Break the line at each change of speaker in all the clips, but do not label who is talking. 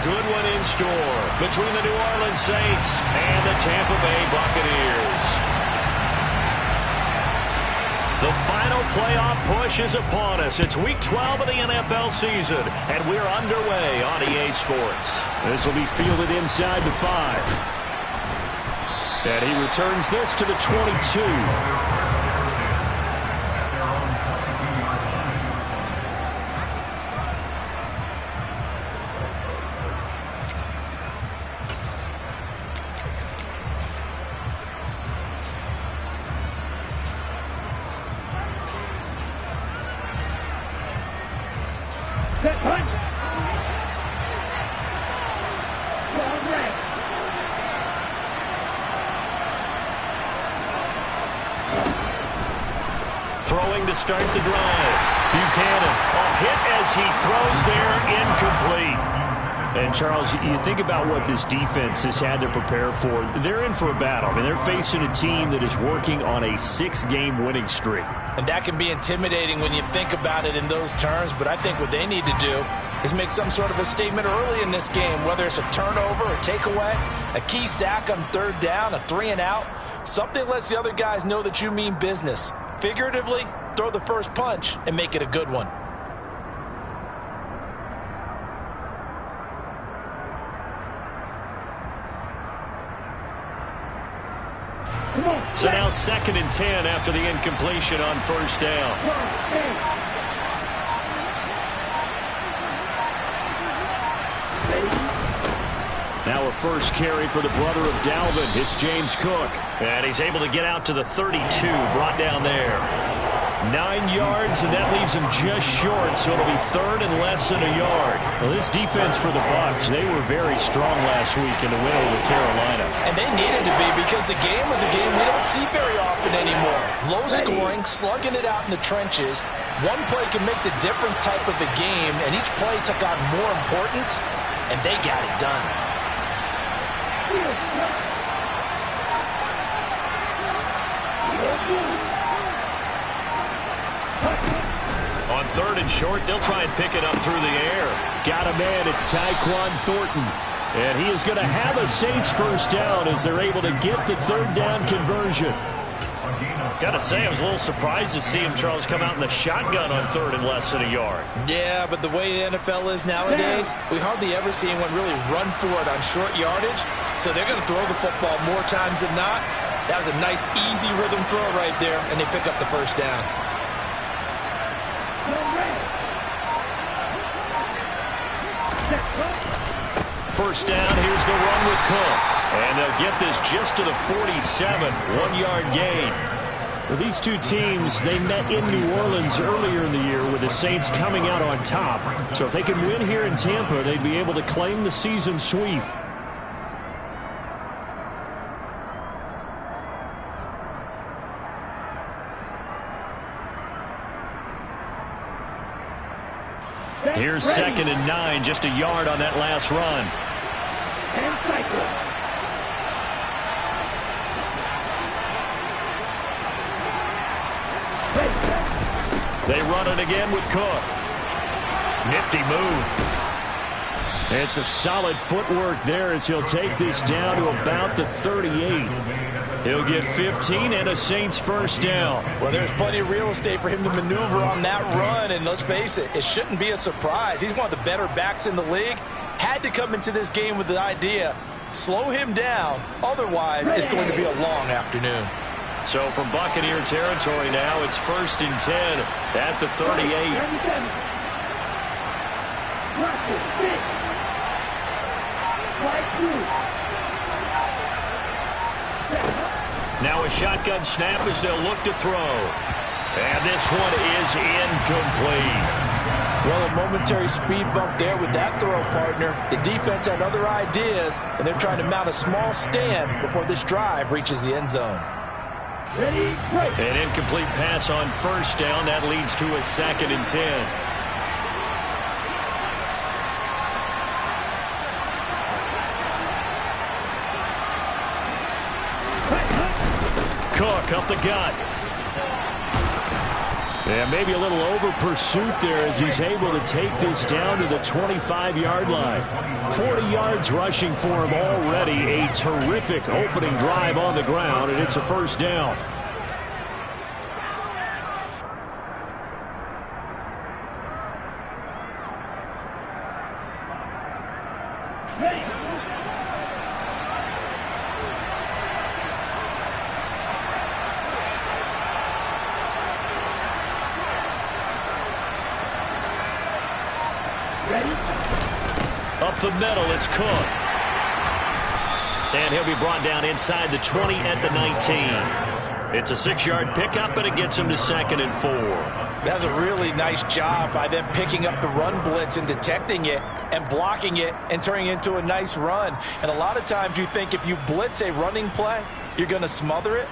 good one in store between the New Orleans Saints and the Tampa Bay Buccaneers. The final playoff push is upon us. It's Week 12 of the NFL season, and we're underway on EA Sports. This will be fielded inside the 5. And he returns this to the 22. Throwing to start the drive. Buchanan, a hit as he throws there, incomplete. And, Charles, you think about what this defense has had to prepare for. They're in for a battle. I mean, they're facing a team that is working on a 6-game winning streak.
And that can be intimidating when you think about it in those terms, but I think what they need to do is make some sort of a statement early in this game, whether it's a turnover, a takeaway, a key sack on 3rd down, a 3-and-out, something that lets the other guys know that you mean business. Figuratively, throw the first punch and make it a good one.
So now 2nd and 10 after the incompletion on 1st down. Now a first carry for the brother of Dalvin. It's James Cook. And he's able to get out to the 32, brought down there. 9 yards, and that leaves him just short, so it'll be 3rd and less than a yard. Well, this defense for the Bucs, they were very strong last week in the win over Carolina.
And they needed to be because the game was a game we don't see very often anymore. Low scoring, slugging it out in the trenches. One play can make the difference type of the game, and each play took on more importance, and they got it done.
On 3rd and short, they'll try and pick it up through the air. Got a man, it's Tyquan Thornton. And he is going to have a Saints first down as they're able to get the 3rd down conversion. Got to say, I was a little surprised to see him, Charles, come out in the shotgun on 3rd and less than a yard.
Yeah, but the way the NFL is nowadays, we hardly ever see anyone really run for it on short yardage. So they're going to throw the football more times than not. That was a nice, easy rhythm throw right there, and they pick up the first down.
First down, here's the run with Cook. And they'll get this just to the 47, 1-yard gain. Well, these two teams, they met in New Orleans earlier in the year with the Saints coming out on top. So if they can win here in Tampa, they'd be able to claim the season sweep. Here's 2nd and 9, just a yard on that last run. They run it again with Cook. Nifty move. And some solid footwork there as he'll take this down to about the 38. He'll get 15 and a Saints first down.
Well, there's plenty of real estate for him to maneuver on that run, and let's face it, it shouldn't be a surprise. He's one of the better backs in the league. Had to come into this game with the idea, slow him down, otherwise it's going to be a long afternoon.
So from Buccaneer territory now, it's 1st and 10 at the 38. Now a shotgun snap as they'll look to throw. And this one is incomplete.
Well, a momentary speed bump there with that throw, partner. The defense had other ideas, and they're trying to mount a small stand before this drive reaches the end zone.
An incomplete pass on first down. That leads to a 2nd and 10. Cook up the gut. And maybe a little over pursuit there as he's able to take this down to the 25-yard line. 40 yards rushing for him already. A terrific opening drive on the ground, and it's a first down. Up the middle, it's Cook. And he'll be brought down inside the 20 at the 19. It's a 6-yard pickup, and it gets him to 2nd and 4.
That's a really nice job by them picking up the run blitz and detecting it and blocking it and turning it into a nice run. And a lot of times you think if you blitz a running play, you're going to smother it.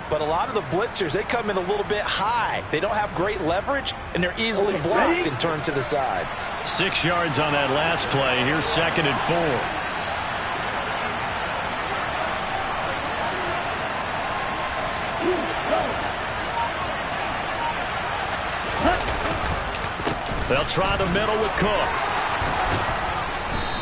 But a lot of the blitzers, they come in a little bit high. They don't have great leverage, and they're easily blocked and turned to the side.
6 yards on that last play. Here's 2nd and 4. They'll try the middle with Cook.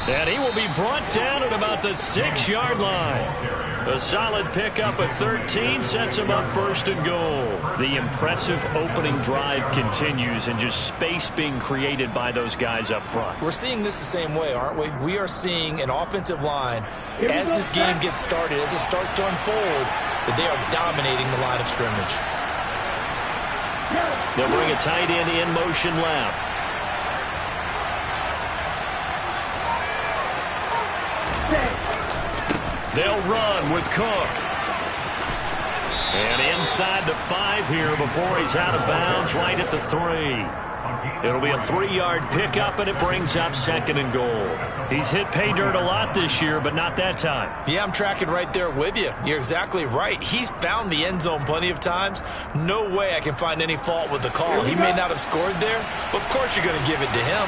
And he will be brought down at about the 6-yard line. A solid pickup at 13 sets him up 1st and goal. The impressive opening drive continues, and just space being created by those guys up front.
We're seeing this the same way, aren't we? We are seeing an offensive line, as this game gets started, as it starts to unfold, that they are dominating the line of scrimmage.
They'll bring a tight end in motion left. They'll run with Cook. And inside the 5 here before he's out of bounds, right at the 3. It'll be a 3-yard pickup, and it brings up 2nd and goal. He's hit pay dirt a lot this year, but not that time.
Yeah, I'm tracking right there with you. You're exactly right. He's found the end zone plenty of times. No way I can find any fault with the call. He may not have scored there, but of course you're going to give it to him.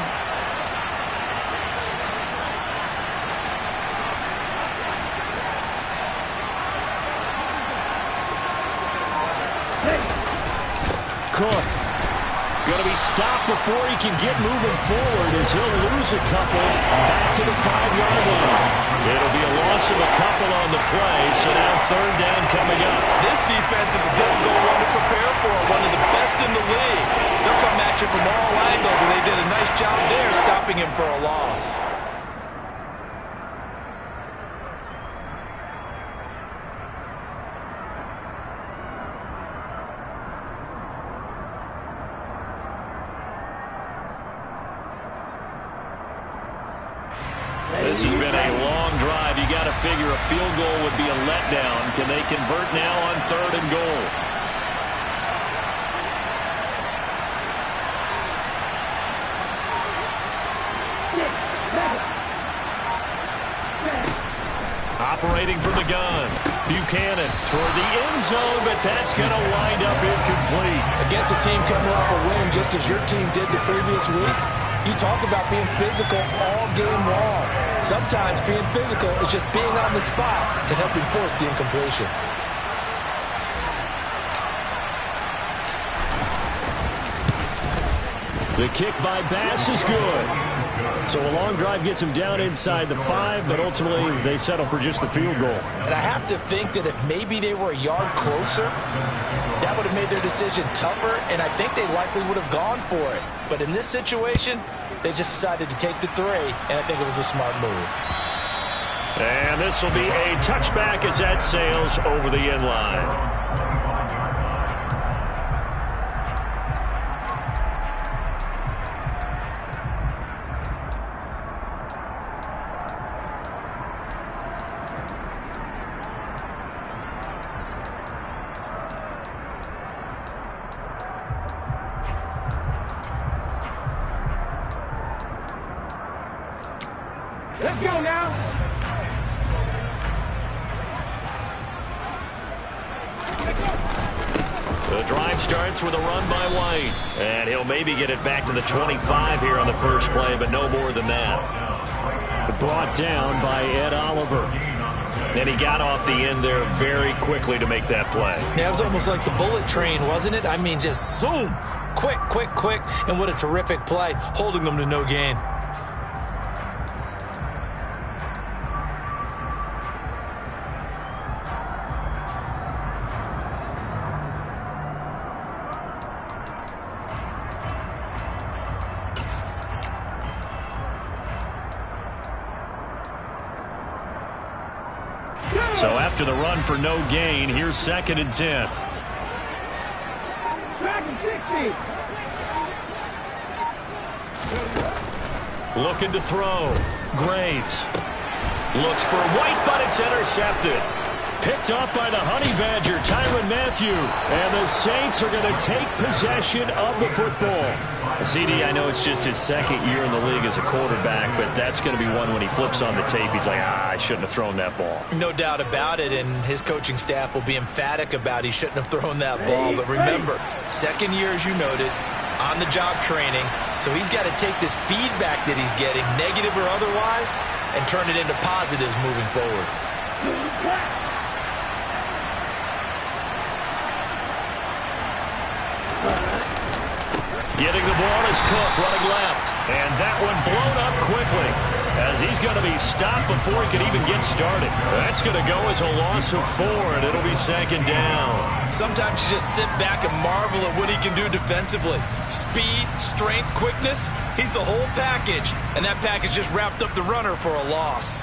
Cook going to be stopped before he can get moving forward, as he'll lose a couple back to the 5-yard line. It'll be a loss of a couple on the play, so now 3rd down coming up.
This defense is a difficult one to prepare for, one of the best in the league. They'll come at you from all angles, and they did a nice job there stopping him for a loss.
This has been a long drive. You got to figure a field goal would be a letdown. Can they convert now on 3rd and goal? Operating from the gun. Buchanan toward the end zone, but that's going to wind up incomplete.
Against a team coming off a win just as your team did the previous week, you talk about being physical all game long. Sometimes being physical is just being on the spot and helping force the incompletion.
The kick by Bass is good. So a long drive gets him down inside the 5, but ultimately they settle for just the field goal.
And I have to think that if maybe they were a yard closer, that would have made their decision tougher, and I think they likely would have gone for it. But in this situation, they just decided to take the 3, and I think it was a smart move.
And this will be a touchback as that sails over the end line.
Let's go now.
The drive starts with a run by White. And he'll maybe get it back to the 25 here on the first play, but no more than that. Brought down by Ed Oliver. And he got off the end there very quickly to make that play.
Yeah, it was almost like the bullet train, wasn't it? I mean, just zoom. Quick, quick, quick. And what a terrific play, holding them to no gain.
So after the run for no gain, here's 2nd and 10. Looking to throw. Graves. Looks for White, but it's intercepted. Picked up by the Honey Badger, Tyrann Mathieu. And the Saints are going to take possession of the football. CD, I know it's just his 2nd year in the league as a quarterback, but that's going to be one when he flips on the tape. He's like, I shouldn't have thrown that ball.
No doubt about it, and his coaching staff will be emphatic about he shouldn't have thrown that ball. But remember, 2nd year, as you noted, on-the-job training. So he's got to take this feedback that he's getting, negative or otherwise, and turn it into positives moving forward.
Getting the ball is Cook, running left. And that one blown up quickly, as he's going to be stopped before he can even get started. That's going to go as a loss of 4, and it'll be 2nd down.
Sometimes you just sit back and marvel at what he can do defensively. Speed, strength, quickness, he's the whole package. And that package just wrapped up the runner for a loss.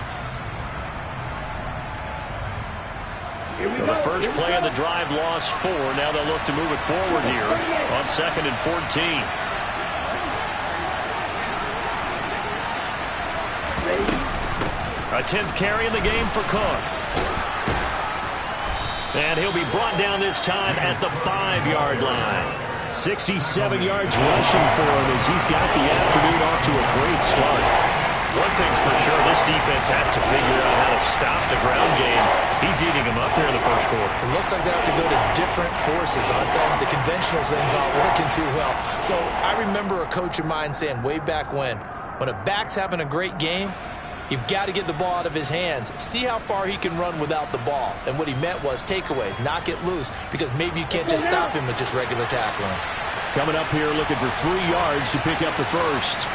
So the first play of the drive lost 4. Now they'll look to move it forward here on 2nd and 14. A 10th carry in the game for Cook. And he'll be brought down this time at the 5-yard line. 67 yards rushing for him as he's got the afternoon off to a great start. One thing's for sure, this defense has to figure out how to stop the ground game. He's eating them up here in the first quarter.
It looks like they have to go to different forces, aren't they? The conventional things aren't working too well. So I remember a coach of mine saying way back when a back's having a great game, you've got to get the ball out of his hands. See how far he can run without the ball. And what he meant was takeaways, knock it loose, because maybe you can't just stop him with just regular tackling.
Coming up here looking for 3 yards to pick up the first.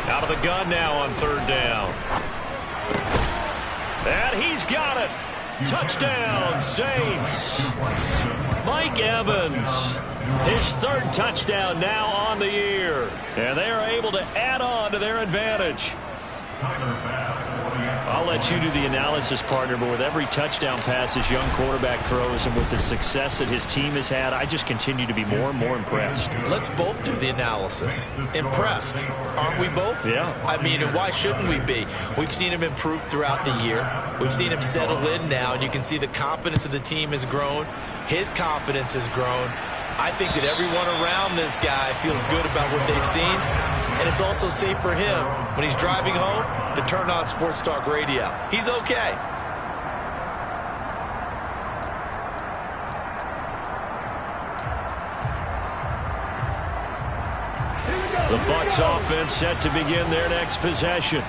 Out of the gun now on 3rd down. And he's got it. Touchdown, Saints. Mike Evans, his 3rd touchdown now on the year. And they are able to add on to their advantage. I'll let you do the analysis, partner, but with every touchdown pass his young quarterback throws and with the success that his team has had, I just continue to be more and more impressed.
Let's both do the analysis. Impressed. Aren't we both?
Yeah.
I mean, and why shouldn't we be? We've seen him improve throughout the year. We've seen him settle in now, and you can see the confidence of the team has grown. His confidence has grown. I think that everyone around this guy feels good about what they've seen, and it's also safe for him when he's driving home to turn on Sports Talk Radio. He's okay.
The Bucs offense set to begin their next possession.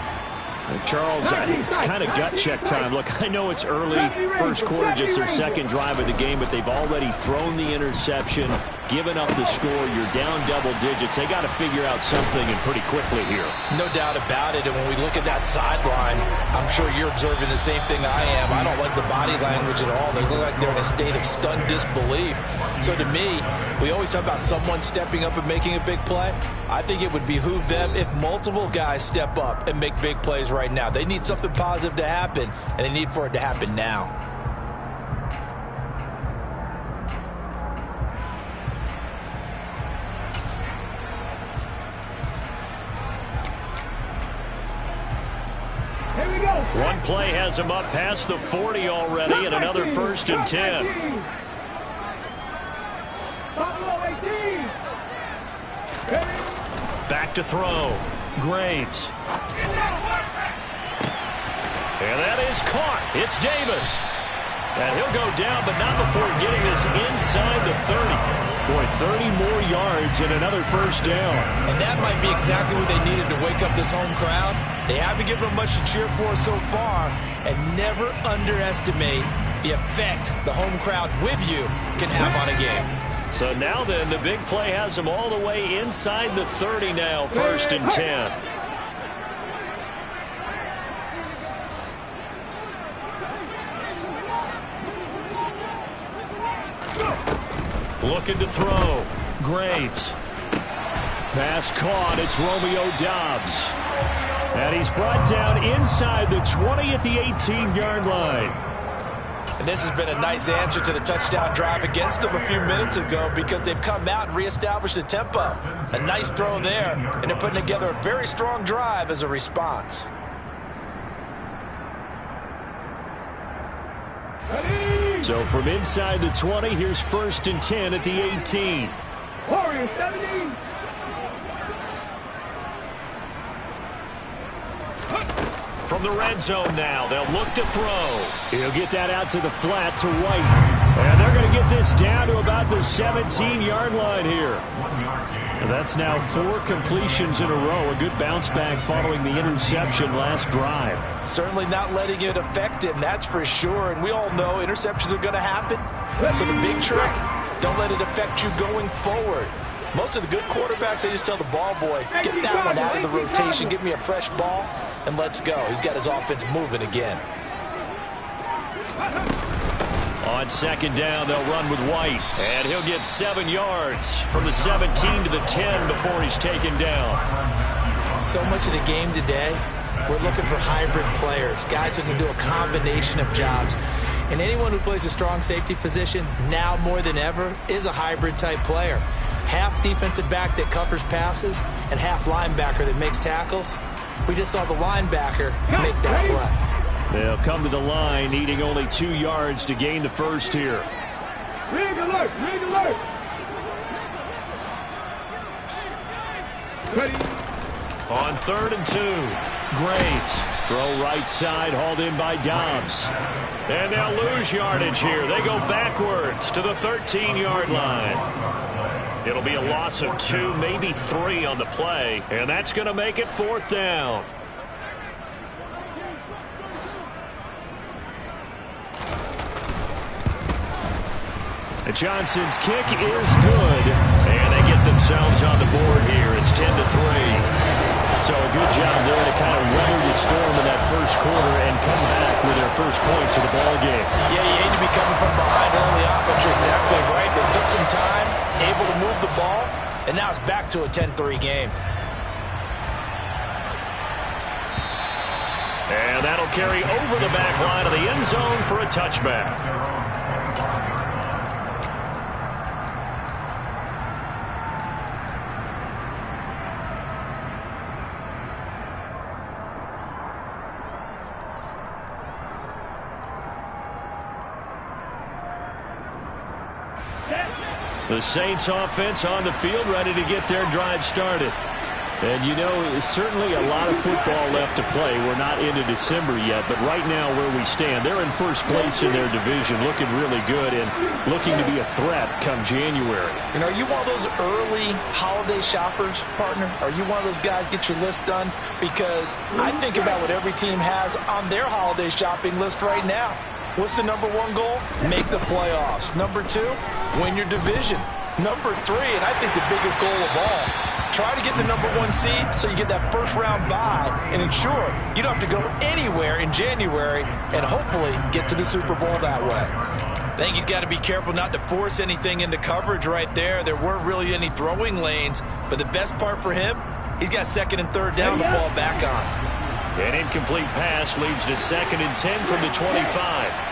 Charles, it's kind of gut check time. Look, I know it's early, first quarter, just their 2nd drive of the game, but they've already thrown the interception, given up the score. You're down double digits. They got to figure out something, and pretty quickly here.
No doubt about it, and when we look at that sideline, I'm sure you're observing the same thing I am. I don't like the body language at all. They look like they're in a state of stunned disbelief. So to me, we always talk about someone stepping up and making a big play. I think it would behoove them if multiple guys step up and make big plays right now. They need something positive to happen, and they need for it to happen now.
Here we go.
One play has him up past the 40 already, and another 1st and 10. Back to throw. Graves. And that is caught. It's Davis. And he'll go down, but not before getting this inside the 30. Boy, 30 more yards and another 1st down.
And that might be exactly what they needed to wake up this home crowd. They haven't given them much to cheer for so far. And never underestimate the effect the home crowd with you can have on a game.
So now then, the big play has them all the way inside the 30 now, 1st and 10. Looking to throw. Graves. Pass caught. It's Romeo Doubs. And he's brought down inside the 20 at the 18-yard line.
And this has been a nice answer to the touchdown drive against them a few minutes ago because they've come out and reestablished the tempo. A nice throw there, and they're putting together a very strong drive as a response.
So from inside the 20, here's 1st and 10 at the 18.
Warriors 17.
From the red zone now, they'll look to throw. He'll get that out to the flat to White. And they're going to get this down to about the 17-yard line here. And that's now 4 completions in a row. A good bounce back following the interception last drive.
Certainly not letting it affect him, that's for sure. And we all know interceptions are going to happen. So the big trick, don't let it affect you going forward. Most of the good quarterbacks, they just tell the ball boy, get that one out of the rotation, give me a fresh ball, and let's go. He's got his offense moving again.
On 2nd down, they'll run with White. And he'll get 7 yards from the 17 to the 10 before he's taken down.
So much of the game today, we're looking for hybrid players, guys who can do a combination of jobs. And anyone who plays a strong safety position, now more than ever, is a hybrid type player. Half defensive back that covers passes and half linebacker that makes tackles. We just saw the linebacker make that play.
They'll come to the line, needing only 2 yards to gain the first here.
Rig alert! Rig alert! Ready.
On 3rd and 2, Graves. Throw right side, hauled in by Doubs. And they'll lose yardage here. They go backwards to the 13-yard line. It'll be a loss of 2, maybe 3 on the play, and that's going to make it 4th down. And Johnson's kick is good, and they get themselves on the board here. It's 10-3. So a good job there to kind of weather the storm in that first quarter and come back with their first points of the ball game.
Yeah, you hate to be coming from behind early on, but you're exactly right. They took some time, able to move the ball, and now it's back to a 10-3 game.
And that'll carry over the back line of the end zone for a touchback. The Saints offense on the field, ready to get their drive started. And, you know, certainly a lot of football left to play. We're not into December yet, but right now where we stand, they're in first place in their division, looking really good and looking to be a threat come January.
You know, are you one of those early holiday shoppers, partner? Are you one of those guys get your list done? Because I think about what every team has on their holiday shopping list right now. What's the number 1 goal? Make the playoffs. Number 2, win your division. Number 3, and I think the biggest goal of all, try to get the number 1 seed so you get that first-round bye and ensure you don't have to go anywhere in January and hopefully get to the Super Bowl that way. I think he's got to be careful not to force anything into coverage right there. There weren't really any throwing lanes, but the best part for him, he's got 2nd and 3rd down to fall back on.
An incomplete pass leads to 2nd and 10 from the 25.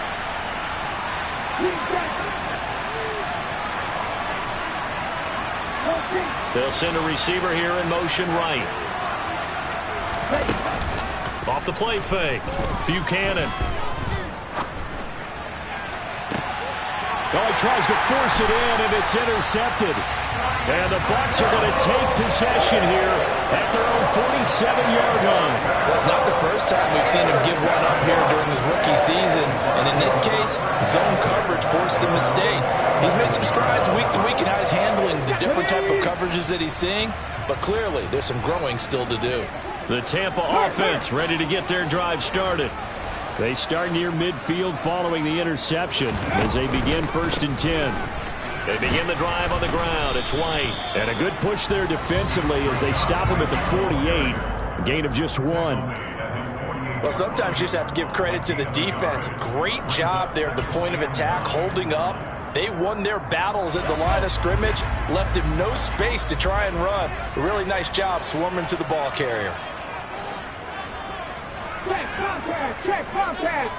They'll send a receiver here in motion right. Off the play fake. Buchanan. Oh, he tries to force it in, and it's intercepted. And the Bucs are going to take possession here at their own 47-yard line.
Well, it's not the first time we've seen him give one up here during his rookie season. And in this case, zone coverage forced the mistake. He's made some strides week to week in how he's handling the different type of coverages that he's seeing. But clearly, there's some growing still to do.
The Tampa offense ready to get their drive started. They start near midfield following the interception as they begin 1st and 10. They begin the drive on the ground. It's White. And a good push there defensively as they stop him at the 48. A gain of just 1.
Well, sometimes you just have to give credit to the defense. Great job there at the point of attack, holding up. They won their battles at the line of scrimmage, left him no space to try and run. A really nice job swarming to the ball carrier.
Check contact. Check contact.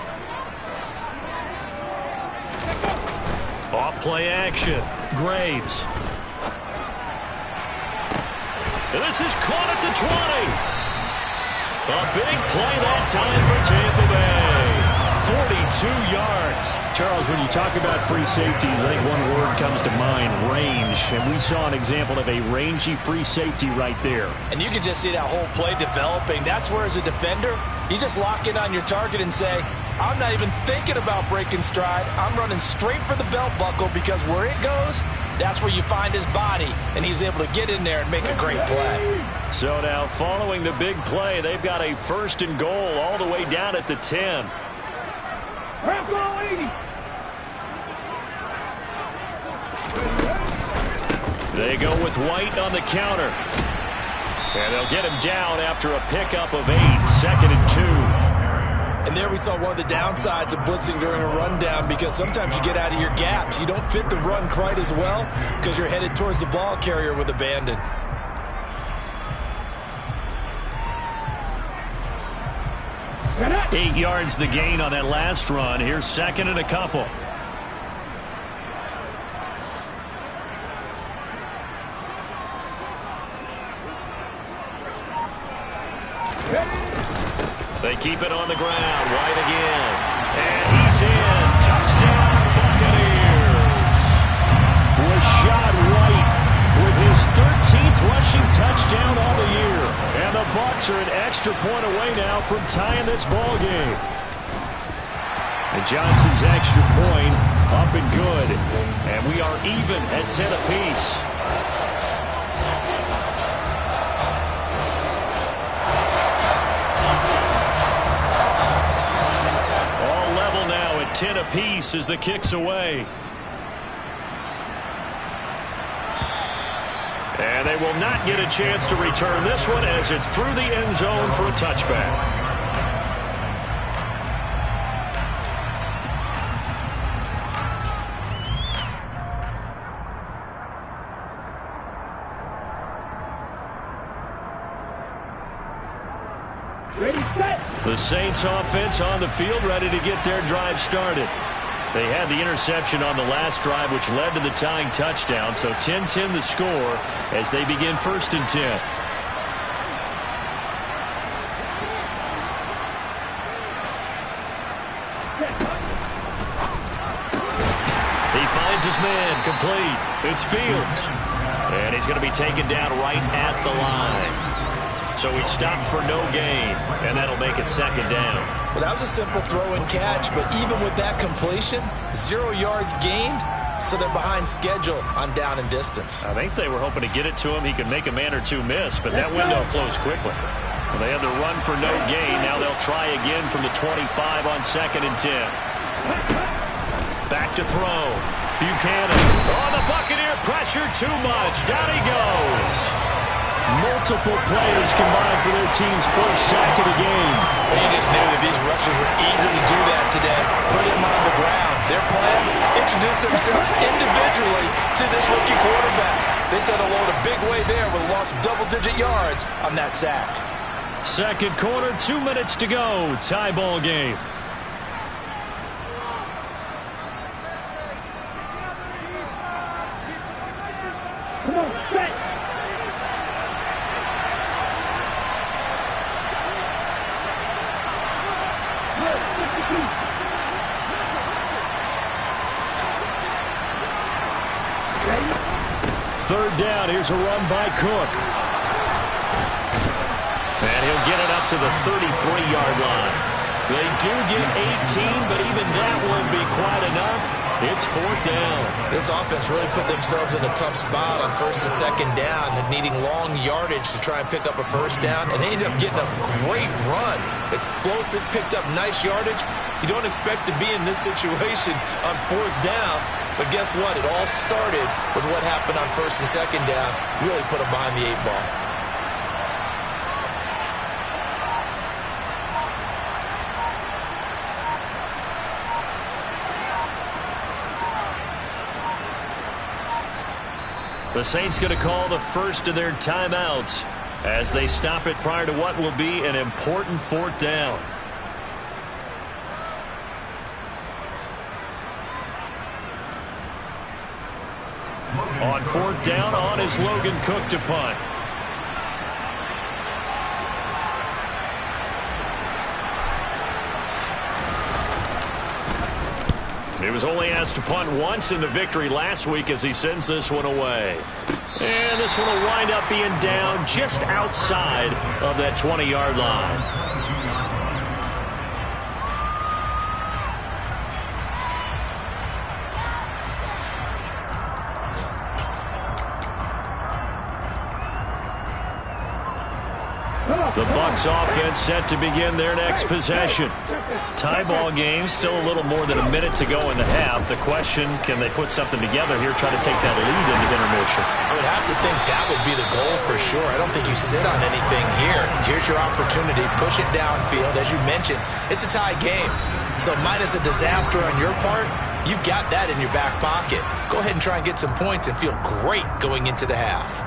Off play action. Graves. And this is caught at the 20. A big play that time for Tampa Bay. 42 yards.
Charles, when you talk about free safeties, I think one word comes to mind, range. And we saw an example of a rangy free safety right there.
And you can just see that whole play developing. That's where, as a defender, you just lock in on your target and say, I'm not even thinking about breaking stride. I'm running straight for the belt buckle, because where it goes, that's where you find his body. And he was able to get in there and make a great play.
So now, following the big play, they've got a 1st and goal all the way down at the 10. They go with White on the counter. And they'll get him down after a pickup of 8, 2nd and 2.
And there we saw one of the downsides of blitzing during a rundown, because sometimes you get out of your gaps. You don't fit the run quite as well because you're headed towards the ball carrier with abandon.
Eight yards the gain on that last run. Here's 2nd and a couple. They keep it on the ground. White again. And he's in. Touchdown, Buccaneers. Rashad White with his 13th rushing touchdown on the year. And the Bucs are an extra point away now from tying this ball game. And Johnson's extra point up and good. And we are even at 10 apiece. All level now at 10 apiece as the kick's away. And they will not get a chance to return this one, as it's through the end zone for a touchback.
Ready, set.
The Saints offense on the field, ready to get their drive started. They had the interception on the last drive, which led to the tying touchdown. So 10-10 the score as they begin 1st and 10. He finds his man, complete. It's Fields. And he's going to be taken down right at the line. So he stopped for no gain, and that'll make it 2nd down.
Well, that was a simple throw and catch, but even with that completion, 0 yards gained, so they're behind schedule on down and distance.
I think they were hoping to get it to him. He could make a man or two miss, but that window closed quickly. Well, they had the run for no gain. Now they'll try again from the 25 on 2nd and 10. Back to throw. Buchanan. Oh, the Buccaneer pressure too much. Down he goes. Multiple players combined for their team's 1st sack of the game.
You just knew that these rushers were eager to do that today. Put him on the ground. Their plan, introduce themselves individually to this rookie quarterback. They said hello in a big way there with a loss of double-digit yards on that sack.
2nd quarter, 2 minutes to go. Tie ball game.
Come on, set.
Third down. Here's a run by Cook. And he'll get it up to the 33-yard line. They do get 18, but even that won't be quite enough. It's 4th down.
This offense really put themselves in a tough spot on 1st and 2nd down, needing long yardage to try and pick up a 1st down, and they ended up getting a great run. Explosive, picked up nice yardage. You don't expect to be in this situation on 4th down, but guess what? It all started with what happened on 1st and 2nd down. Really put them behind the 8 ball.
The Saints going to call the first of their timeouts as they stop it prior to what will be an important fourth down. On fourth down, on is Logan Cook to punt. He was only asked to punt once in the victory last week as he sends this one away. And this one will wind up being down just outside of that 20-yard line. The Bucs offense set to begin their next possession. Tie ball game, still a little more than a minute to go in the half. The question, can they put something together here, try to take that lead into intermission?
I would have to think that would be the goal for sure. I don't think you sit on anything here. Here's your opportunity. Push it downfield. As you mentioned, it's a tie game. So minus a disaster on your part, you've got that in your back pocket. Go ahead and try and get some points and feel great going into the half.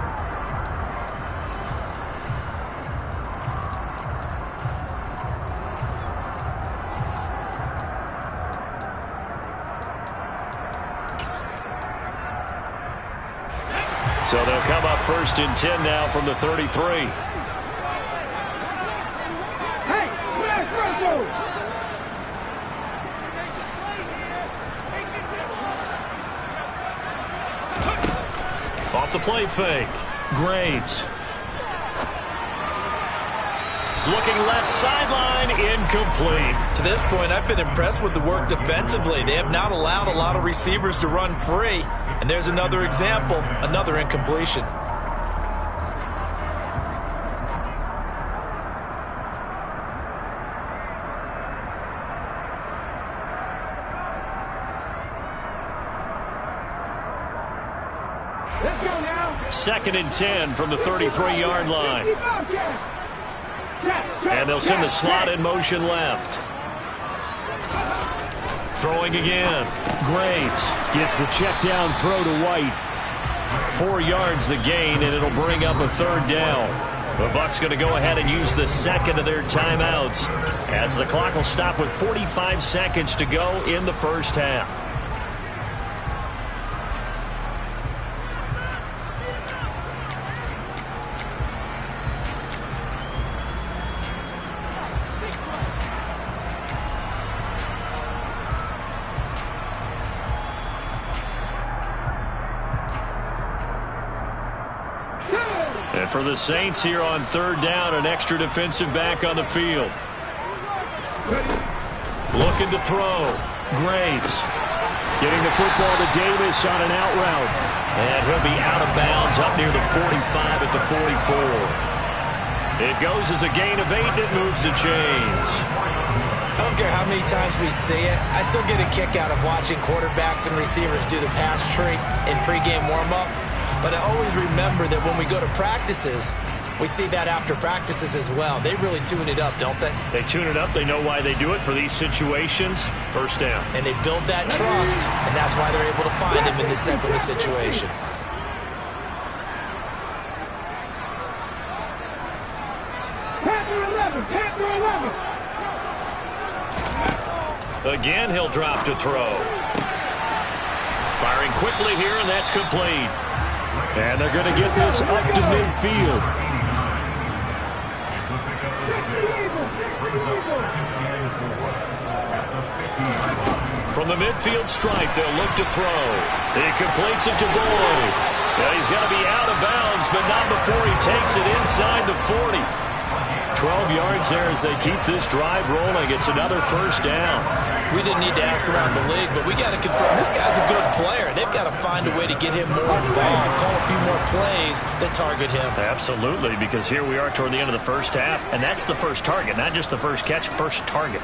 So they'll come up first and 10 now from the 33.
Hey, where's Russell?
Off the play fake. Graves. Looking left sideline, incomplete.
To this point, I've been impressed with the work defensively. They have not allowed a lot of receivers to run free. And there's another example, another incompletion.
Let's go now.
Second and 10 from the 33-yard line. And they'll send the slot in motion left. Throwing again. Graves gets the check down throw to White. 4 yards the gain, and it'll bring up a third down. The Bucs going to go ahead and use the second of their timeouts as the clock will stop with 45 seconds to go in the first half. And for the Saints here on third down, an extra defensive back on the field. Looking to throw. Graves getting the football to Davis on an out route. And he'll be out of bounds up near the 45 at the 44. It goes as a gain of 8, and it moves the chains.
I don't care how many times we see it. I still get a kick out of watching quarterbacks and receivers do the pass tree in pregame warm-up. But I always remember that when we go to practices, we see that after practices as well. They really tune it up, don't they?
They tune it up. They know why they do it for these situations. First down.
And they build that trust, and that's why they're able to find him in this type of a situation.
Panther 11.
Again, he'll drop to throw. Firing quickly here, and that's complete. And they're going to get this up to midfield. From the midfield stripe, they'll look to throw. He completes it to Boyd. Yeah, he's going to be out of bounds, but not before he takes it inside the 40. 12 yards there as they keep this drive rolling. It's another first down.
We didn't need to ask around the league, but we got to confirm this guy's a good player. They've got to find a way to get him more involved, call a few more plays that target him.
Absolutely, because here we are toward the end of the first half, and that's the first target, not just the first catch, first target.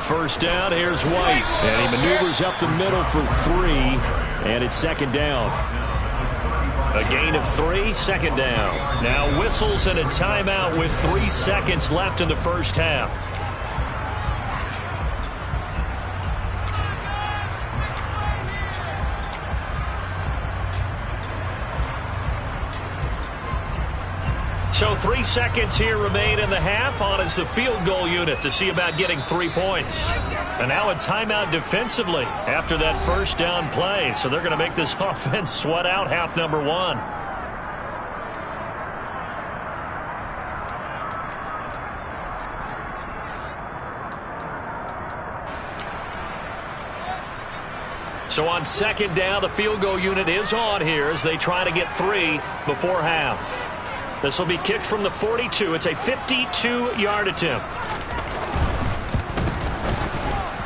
First down, here's White, and he maneuvers up the middle for 3, and it's second down. A gain of 3, second down. Now whistles and a timeout with 3 seconds left in the first half. So 3 seconds here remain in the half. On is the field goal unit to see about getting 3 points. And now a timeout defensively after that first down play. So they're going to make this offense sweat out half number 1. So on second down, the field goal unit is on here as they try to get 3 before half. This will be kicked from the 42. It's a 52-yard attempt.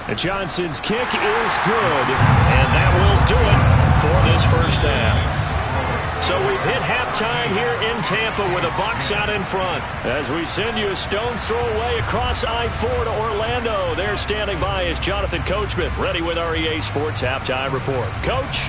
And Johnson's kick is good, and that will do it for this first half. So we've hit halftime here in Tampa with the Bucs out in front. As we send you a stone's throw away across I-4 to Orlando. There standing by is Jonathan Coachman, ready with our EA Sports Halftime Report. Coach?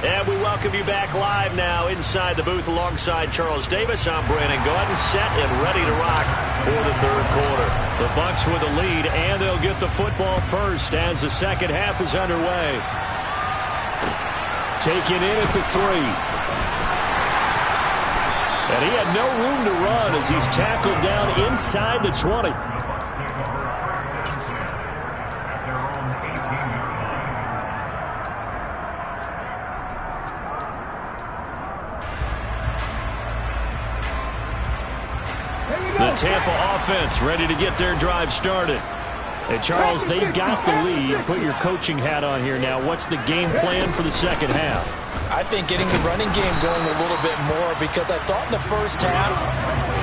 And we welcome you back live now inside the booth alongside Charles Davis. I'm Brandon Gaudin, set and ready to rock for the third quarter. The Bucs with the lead, and they'll get the football first as the second half is underway. Taken in at the 3. And he had no room to run as he's tackled down inside the 20. The Tampa offense ready to get their drive started. And Charles, they've got the lead. Put your coaching hat on here now. What's the game plan for the second half?
I think getting the running game going a little bit more, because I thought in the first half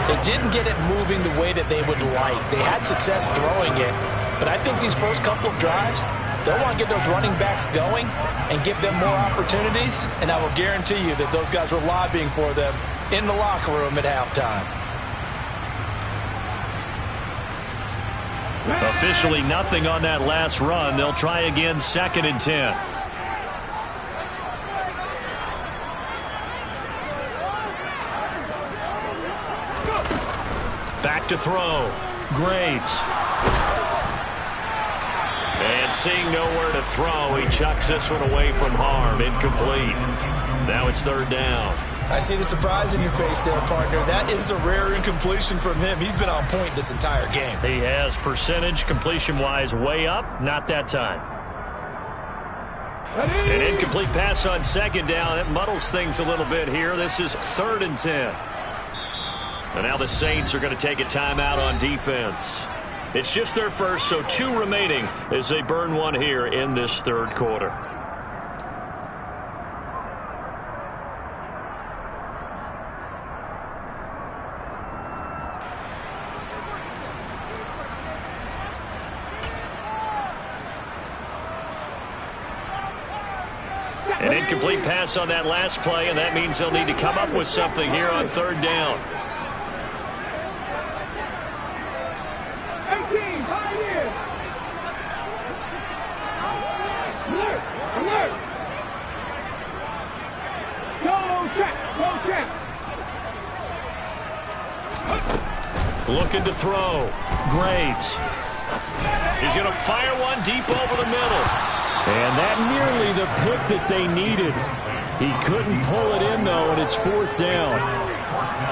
they didn't get it moving the way that they would like. They had success throwing it, but I think these first couple of drives, they'll want to get those running backs going and give them more opportunities, and I will guarantee you that those guys were lobbying for them in the locker room at halftime.
Officially nothing on that last run. They'll try again, 2nd and 10. Back to throw. Graves. And seeing nowhere to throw, he chucks this one away from harm. Incomplete. Now it's 3rd down.
I see the surprise in your face there, partner. That is a rare incompletion from him. He's been on point this entire game.
He has percentage completion-wise way up. Not that time. An incomplete pass on 2nd down. It muddles things a little bit here. This is 3rd and 10. And now the Saints are going to take a timeout on defense. It's just their first, so 2 remaining as they burn one here in this third quarter. An incomplete pass on that last play, and that means they'll need to come up with something here on 3rd down.
18, Pioneers! Alert! Alert! Go check! Go check!
Looking to throw. Graves. He's going to fire one deep over the middle. And that nearly the pick that they needed. He couldn't pull it in, though, and it's 4th down.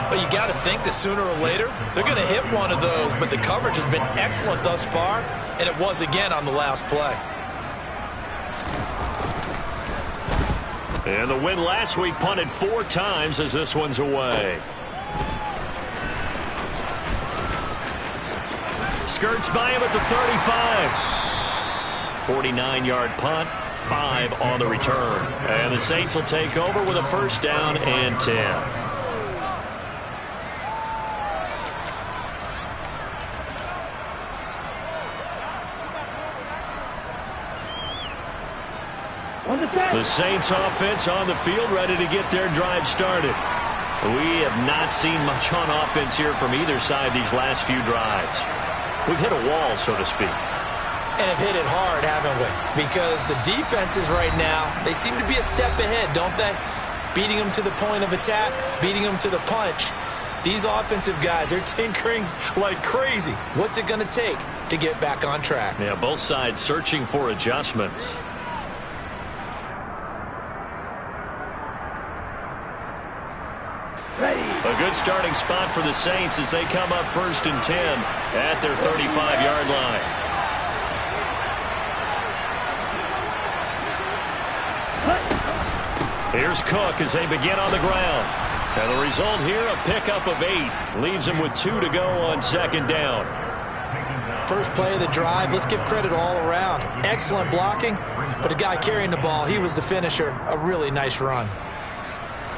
But you got to think that sooner or later, they're going to hit one of those. But the coverage has been excellent thus far, and it was again on the last play.
And the win last week punted 4 times as this one's away. Skirts by him at the 35. 49-yard punt, 5 on the return. And the Saints will take over with a 1st down and 10. The Saints offense on the field ready to get their drive started. We have not seen much on offense here from either side these last few drives. We've hit a wall, so to speak.
And have hit it hard, haven't we? Because the defenses right now, they seem to be a step ahead, don't they? Beating them to the point of attack, beating them to the punch. These offensive guys, they're tinkering like crazy. What's it going to take to get back on track?
Yeah, both sides searching for adjustments. A good starting spot for the Saints as they come up 1st and 10 at their 35-yard line. Here's Cook as they begin on the ground. And the result here, a pickup of 8. Leaves him with 2 to go on 2nd down.
First play of the drive, let's give credit all around. Excellent blocking, but the guy carrying the ball, he was the finisher. A really nice run.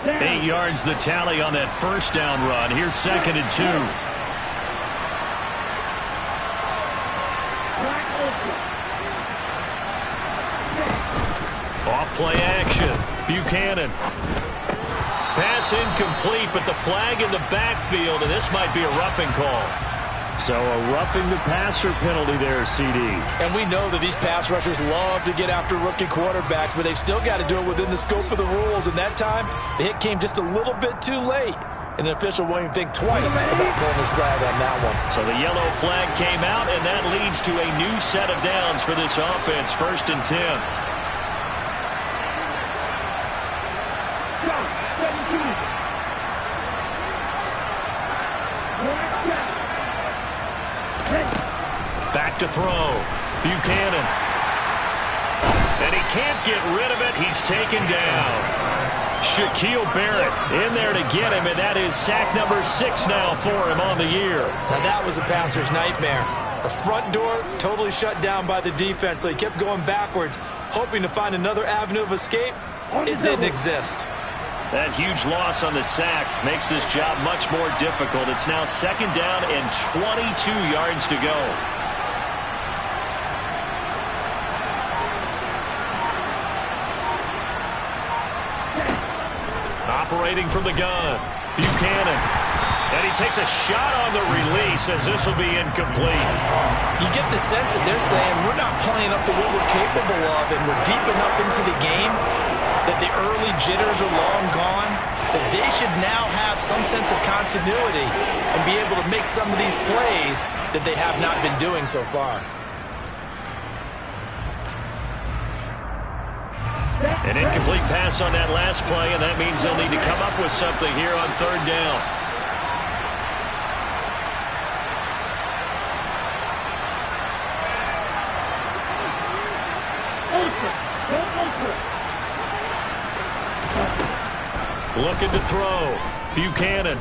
8 yards the tally on that 1st down run. Here's 2nd and 2. Off play action. Buchanan. Pass incomplete, but the flag in the backfield, and this might be a roughing call.
So a roughing the passer penalty there, CD.
And we know that these pass rushers love to get after rookie quarterbacks, but they've still got to do it within the scope of the rules. And that time, the hit came just a little bit too late. And the official won't even think twice about pulling his flag on that one.
So the yellow flag came out, and that leads to a new set of downs for this offense. 1st and 10. Back to throw. Buchanan. And he can't get rid of it. He's taken down. Shaquille Barrett in there to get him, and that is sack number 6 now for him on the year.
Now that was a passer's nightmare. The front door totally shut down by the defense, so he kept going backwards, hoping to find another avenue of escape. It didn't exist.
That huge loss on the sack makes this job much more difficult. It's now 2nd down and 22 yards to go. Operating from the gun, Buchanan. And he takes a shot on the release as this will be incomplete.
You get the sense that they're saying we're not playing up to what we're capable of, and we're deep enough into the game that the early jitters are long gone, that they should now have some sense of continuity and be able to make some of these plays that they have not been doing so far.
An incomplete pass on that last play, and that means they'll need to come up with something here on 3rd down. Looking to throw. Buchanan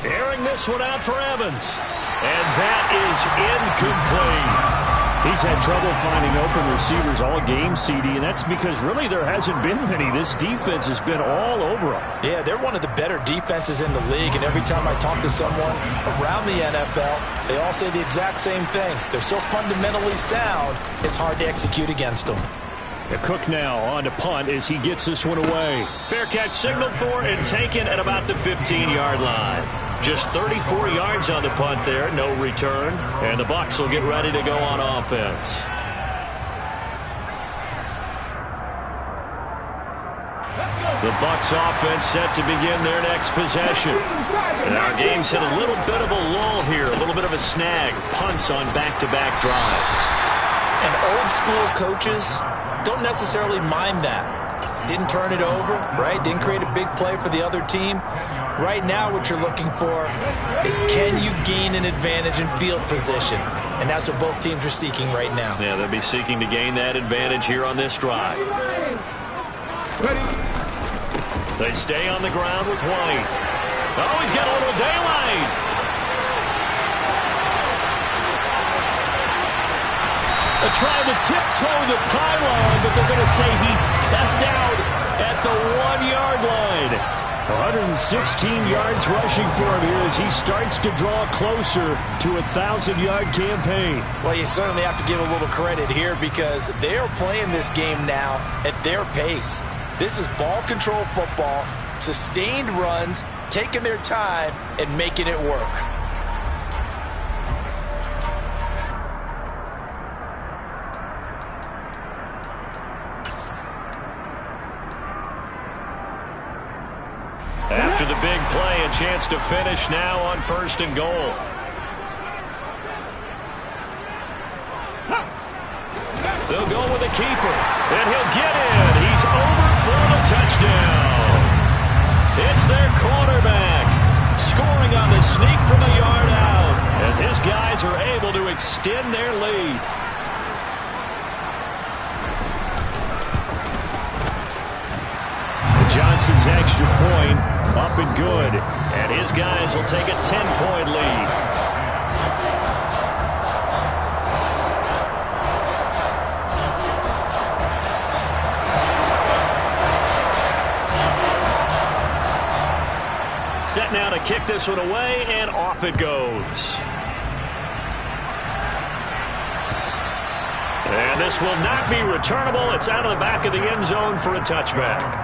airing this one out for Evans. And that is incomplete.
He's had trouble finding open receivers all game, CD, and that's because really there hasn't been many. This defense has been all over them.
Yeah, they're one of the better defenses in the league, and every time I talk to someone around the NFL, they all say the exact same thing. They're so fundamentally sound, it's hard to execute against them.
The Cook now on to punt as he gets this one away.
Fair catch signaled for and taken at about the 15-yard line. Just 34 yards on the punt there, no return. And the Bucs will get ready to go on offense. The Bucs offense set to begin their next possession. And our game's hit a little bit of a lull here, a little bit of a snag. Punts on back-to-back drives.
And old-school coaches don't necessarily mind that. Didn't turn it over, right? Didn't create a big play for the other team. Right now what you're looking for is can you gain an advantage in field position? And that's what both teams are seeking right now.
Yeah, they'll be seeking to gain that advantage here on this drive. They stay on the ground with White. Oh, he's got a little daylight. They're trying to tiptoe the pylon, but they're going to say he stepped out at the 1-yard line. 116 yards rushing for him here as he starts to draw closer to a 1,000-yard campaign.
Well, you certainly have to give a little credit here because they are playing this game now at their pace. This is ball control football, sustained runs, taking their time, and making it work.
After the big play, a chance to finish now on 1st and goal. They'll go with the keeper, and he'll get in. He's over for the touchdown. It's their quarterback, scoring on the sneak from a yard out, as his guys are able to extend their lead. Johnson's extra point up and good, and his guys will take a 10-point lead. Set now to kick this one away, and off it goes. And this will not be returnable. It's out of the back of the end zone for a touchback.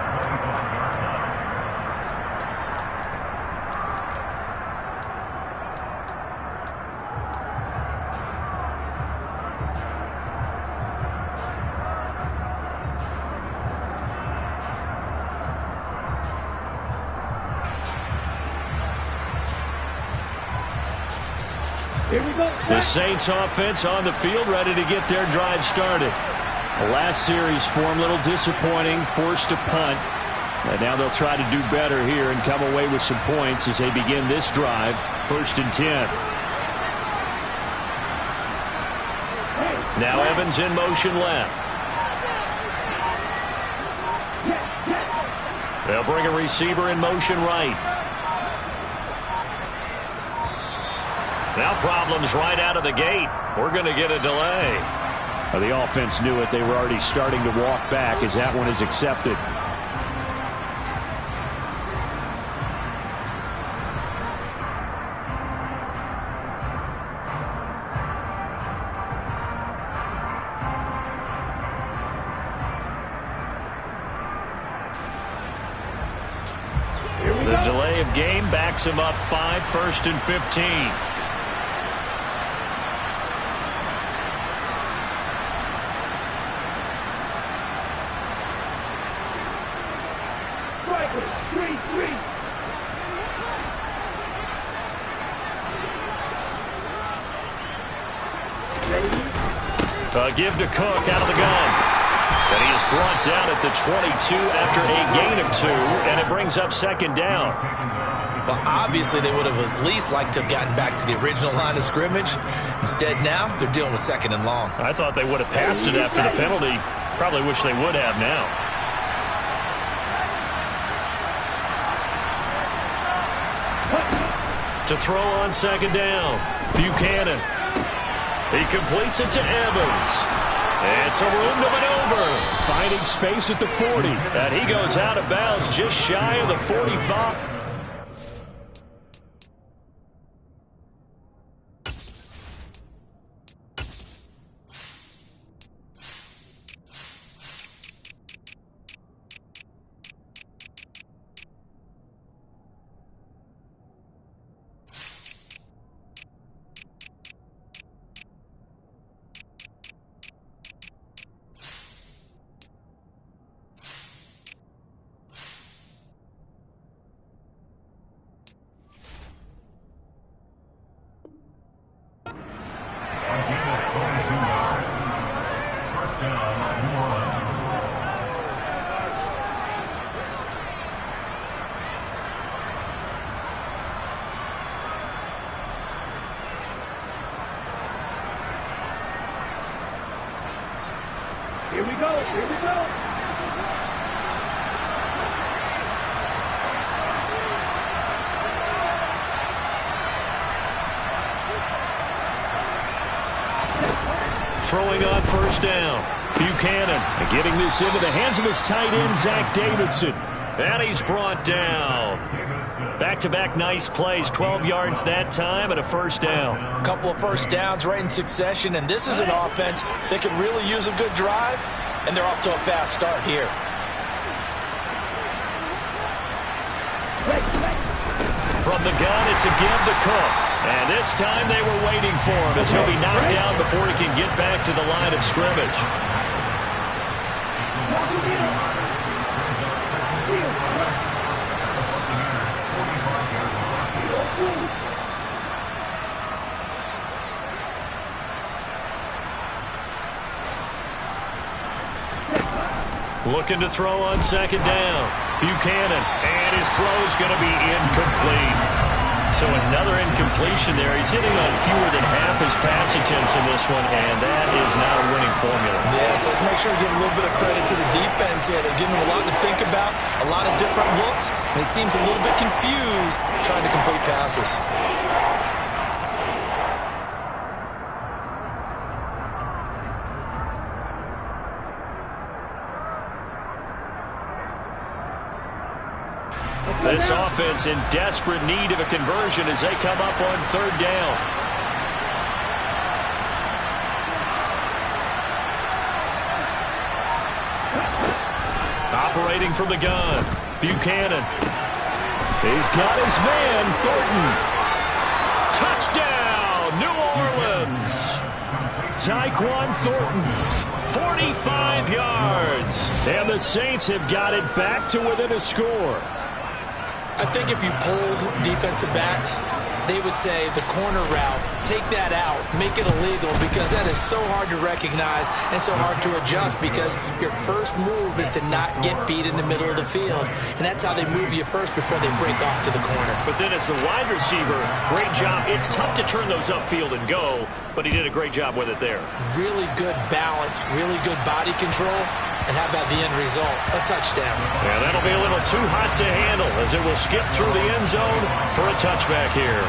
The Saints offense on the field, ready to get their drive started. The last series for them, a little disappointing, forced to punt. And now they'll try to do better here and come away with some points as they begin this drive, 1st and 10. Now Evans in motion left. They'll bring a receiver in motion right. Now problems right out of the gate. We're going to get a delay. Well, the offense knew it. They were already starting to walk back as that one is accepted. The delay of game backs him up 5, 1st and 15. Give to Cook out of the gun. And he is brought down at the 22 after a gain of 2, and it brings up 2nd down.
Well, obviously they would have at least liked to have gotten back to the original line of scrimmage. Instead now, they're dealing with 2nd and long.
I thought they would have passed it after the penalty. Probably wish they would have now. To throw on 2nd down, Buchanan. He completes it to Evans. And some room to maneuver. Finding space at the 40. And he goes out of bounds just shy of the 45.
Here we go. Here we go.
Throwing on 1st down. Buchanan getting this into the hands of his tight end, Zach Davidson. And he's brought down. Back-to-back nice plays, 12 yards that time and a 1st down.
A couple of 1st downs right in succession, and this is an offense that could really use a good drive, and they're off to a fast start here.
From the gun, it's a give to Cook. And this time they were waiting for him as he'll be knocked down before he can get back to the line of scrimmage. Looking to throw on second down. Buchanan, and his throw is going to be incomplete. So another incompletion there. He's hitting on fewer than half his pass attempts in this one, and that is not a winning formula.
Yes, let's make sure we give a little bit of credit to the defense here. They're giving him a lot to think about, a lot of different looks, and he seems a little bit confused trying to complete passes.
This offense in desperate need of a conversion as they come up on third down. Operating from the gun, Buchanan. He's got his man, Thornton. Touchdown, New Orleans. Tyquan Thornton, 45 yards. And the Saints have got it back to within a score.
I think if you polled defensive backs, they would say the corner route, take that out, make it illegal, because that is so hard to recognize and so hard to adjust, because your first move is to not get beat in the middle of the field, and that's how they move you first before they break off to the corner.
But then as the wide receiver, great job. It's tough to turn those upfield and go, but he did a great job with it there.
Really good balance, really good body control. And how about the end result? A touchdown.
Yeah, that'll be a little too hot to handle as it will skip through the end zone for a touchback here.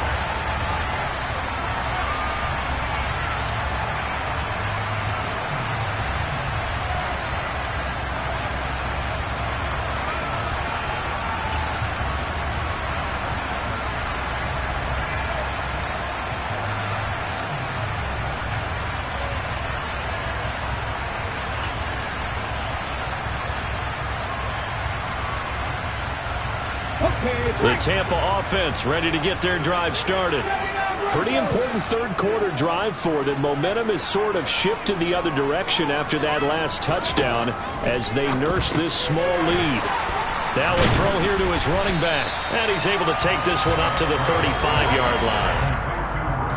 The Tampa offense ready to get their drive started. Pretty important third quarter drive for them. Momentum has sort of shifted the other direction after that last touchdown as they nurse this small lead. Now a throw here to his running back, and he's able to take this one up to the 35-yard line.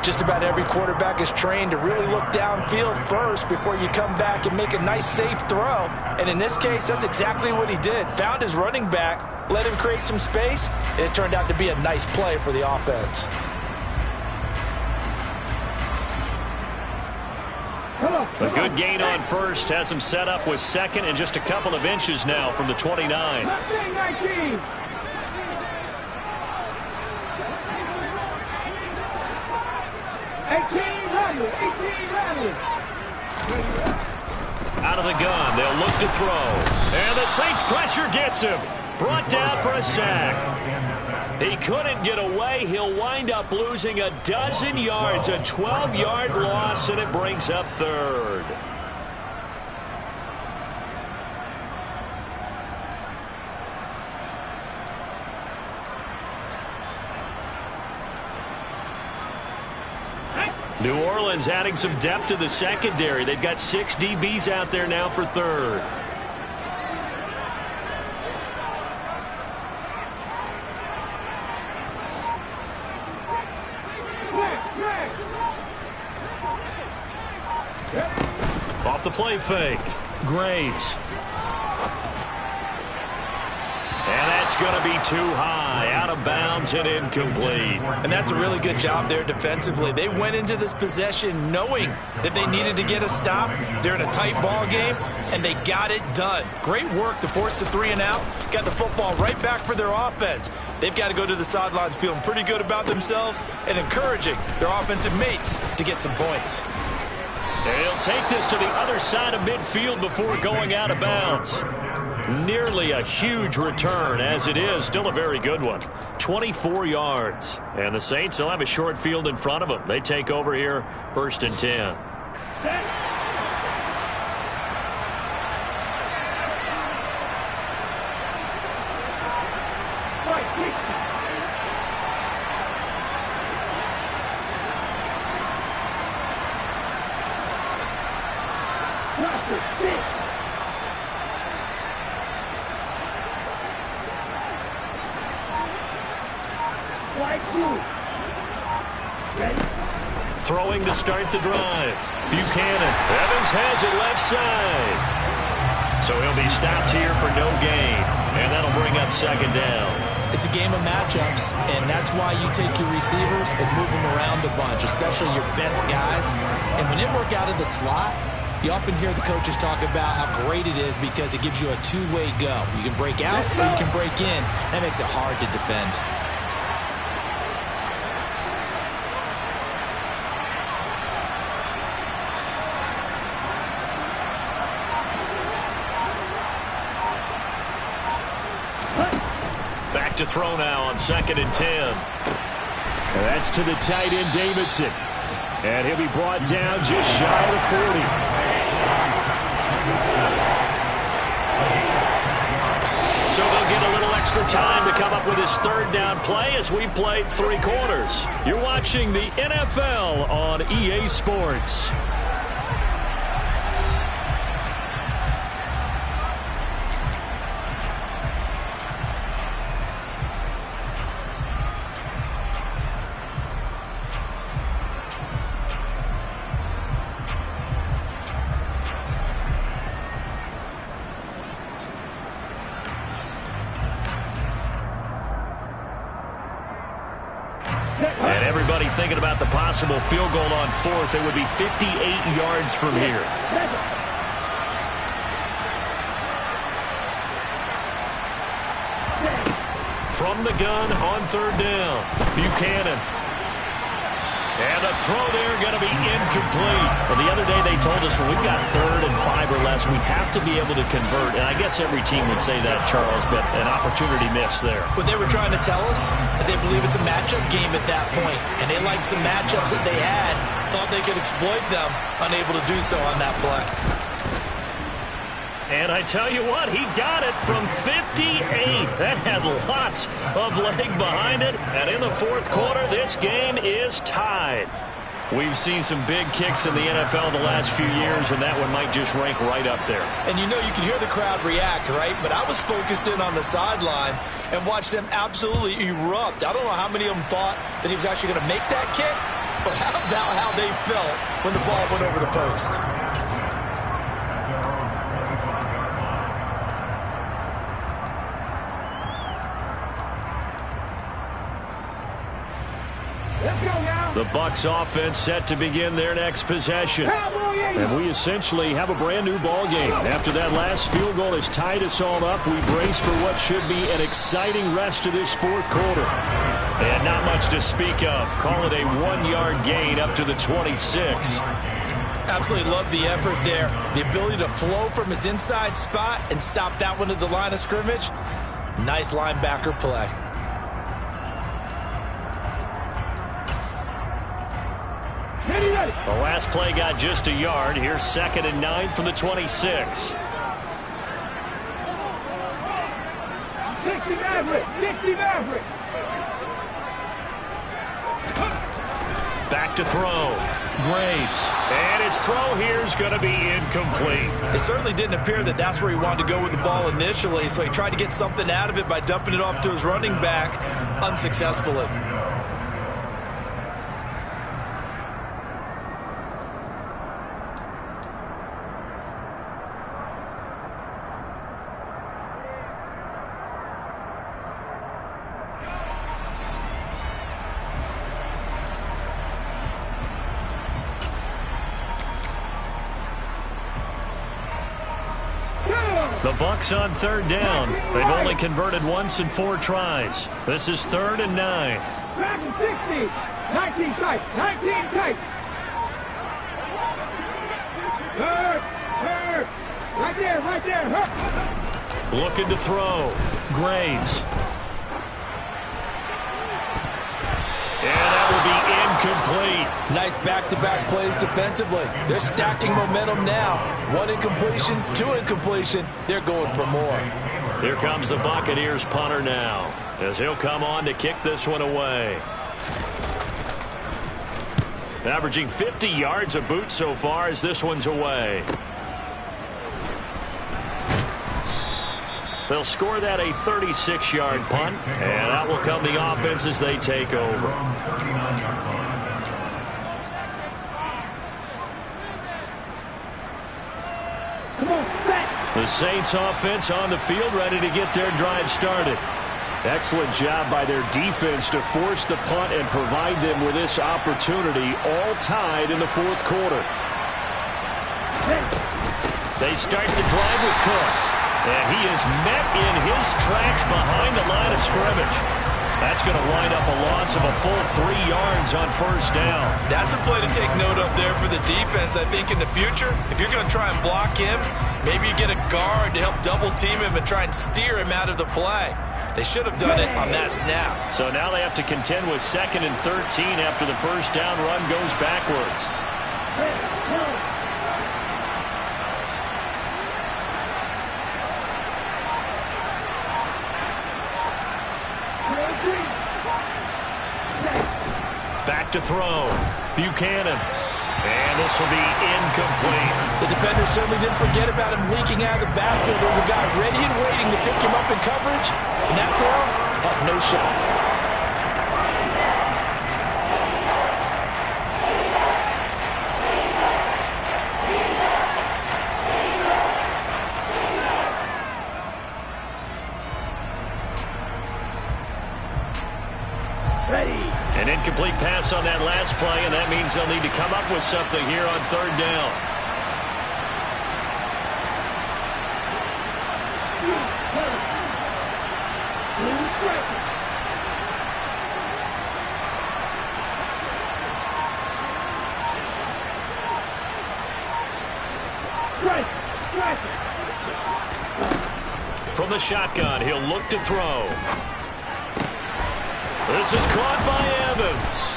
Just about every quarterback is trained to really look downfield first before you come back and make a nice, safe throw. And in this case, that's exactly what he did. Found his running back, let him create some space, and it turned out to be a nice play for the offense.
A good gain on first has him set up with second and just a couple of inches now from the 29.
19.
Out of the gun, they'll look to throw. And the Saints pressure gets him. Brought down for a sack. He couldn't get away. He'll wind up losing a dozen yards, a 12-yard loss, and it brings up third. New Orleans adding some depth to the secondary. They've got 6 DBs out there now for third. Off the play fake. Graves. And that's going to be too high, out of bounds and incomplete.
And that's a really good job there defensively. They went into this possession knowing that they needed to get a stop. They're in a tight ball game, and they got it done. Great work to force the 3 and out. Got the football right back for their offense. They've got to go to the sidelines feeling pretty good about themselves and encouraging their offensive mates to get some points.
They'll take this to the other side of midfield before going out of bounds. Nearly a huge return as it is. Still a very good one. 24 yards. And the Saints will have a short field in front of them. They take over here, 1st and 10. Throwing to start the drive. Buchanan. Evans has it left side. So he'll be stopped here for no gain. And that'll bring up second down.
It's a game of matchups, and that's why you take your receivers and move them around a bunch, especially your best guys. And when they work out of the slot, you often hear the coaches talk about how great it is because it gives you a two-way go. You can break out or you can break in. That makes it hard to defend.
Back to throw now on 2nd and 10.
And that's to the tight end, Davidson. And he'll be brought down just shy of the 40.
So they'll get a little extra time to come up with his 3rd down play as we've played 3 quarters. You're watching the NFL on EA Sports. And everybody thinking about the possible field goal on 4th. It would be 58 yards from here. From the gun on 3rd down. Buchanan. And the throw there going to be incomplete. Well, the other day they told us when we've got 3rd and 5 or less, we have to be able to convert. And I guess every team would say that, Charles, but an opportunity missed there.
What they were trying to tell us is they believe it's a matchup game at that point. And they liked some matchups that they had, thought they could exploit them, unable to do so on that play.
And I tell you what, he got it from 58. That had lots of leg behind it. And in the 4th quarter, this game is tied. We've seen some big kicks in the NFL the last few years, and that one might just rank right up there.
And you know you can hear the crowd react, right? But I was focused in on the sideline and watched them absolutely erupt. I don't know how many of them thought that he was actually going to make that kick, but how about how they felt when the ball went over the post?
The Bucs offense set to begin their next possession.
And we essentially have a brand new ball game. After that last field goal has tied us all up, we brace for what should be an exciting rest of this 4th quarter.
And not much to speak of. Call it a 1-yard gain up to the 26.
Absolutely love the effort there. The ability to flow from his inside spot and stop that one at the line of scrimmage. Nice linebacker play.
The last play got just a yard. Here's 2nd and 9 from the 26.
60 Maverick! 60 Maverick!
Back to throw. Graves. And his throw here is going to be incomplete.
It certainly didn't appear that that's where he wanted to go with the ball initially, so he tried to get something out of it by dumping it off to his running back unsuccessfully.
The Bucs on 3rd down. They've only converted once in 4 tries. This is 3rd and 9.
Back to 60. 19 tight. 19 tight. Hurt. Hurt. Right there. Right there. Hurt.
Looking to throw. Graves. And that will be incomplete.
Nice back-to-back plays defensively. They're stacking momentum now. 1 incompletion, 2 incompletion. They're going for more.
Here comes the Buccaneers punter now, as he'll come on to kick this one away. Averaging 50 yards a boot so far as this one's away. They'll score that a 36-yard punt, and out will come the offense as they take over. The The Saints offense on the field, ready to get their drive started. Excellent job by their defense to force the punt and provide them with this opportunity, all tied in the fourth quarter. They start the drive with Cook, and he is met in his tracks behind the line of scrimmage. That's going to wind up a loss of a full 3 yards on first down.
That's a play to take note of there for the defense. I think in the future, if you're going to try and block him, maybe you get a guard to help double team him and try and steer him out of the play. They should have done it on that snap.
So now they have to contend with 2nd and 13 after the first down run goes backwards. Back to throw. Buchanan. And this will be incomplete.
The defender certainly didn't forget about him leaking out of the backfield. There was a guy ready and waiting to pick him up in coverage. And that throw had no shot.
An incomplete pass on that last play, and that means they'll need to come up with something here on third down. From the shotgun, he'll look to throw. This is caught by Evans.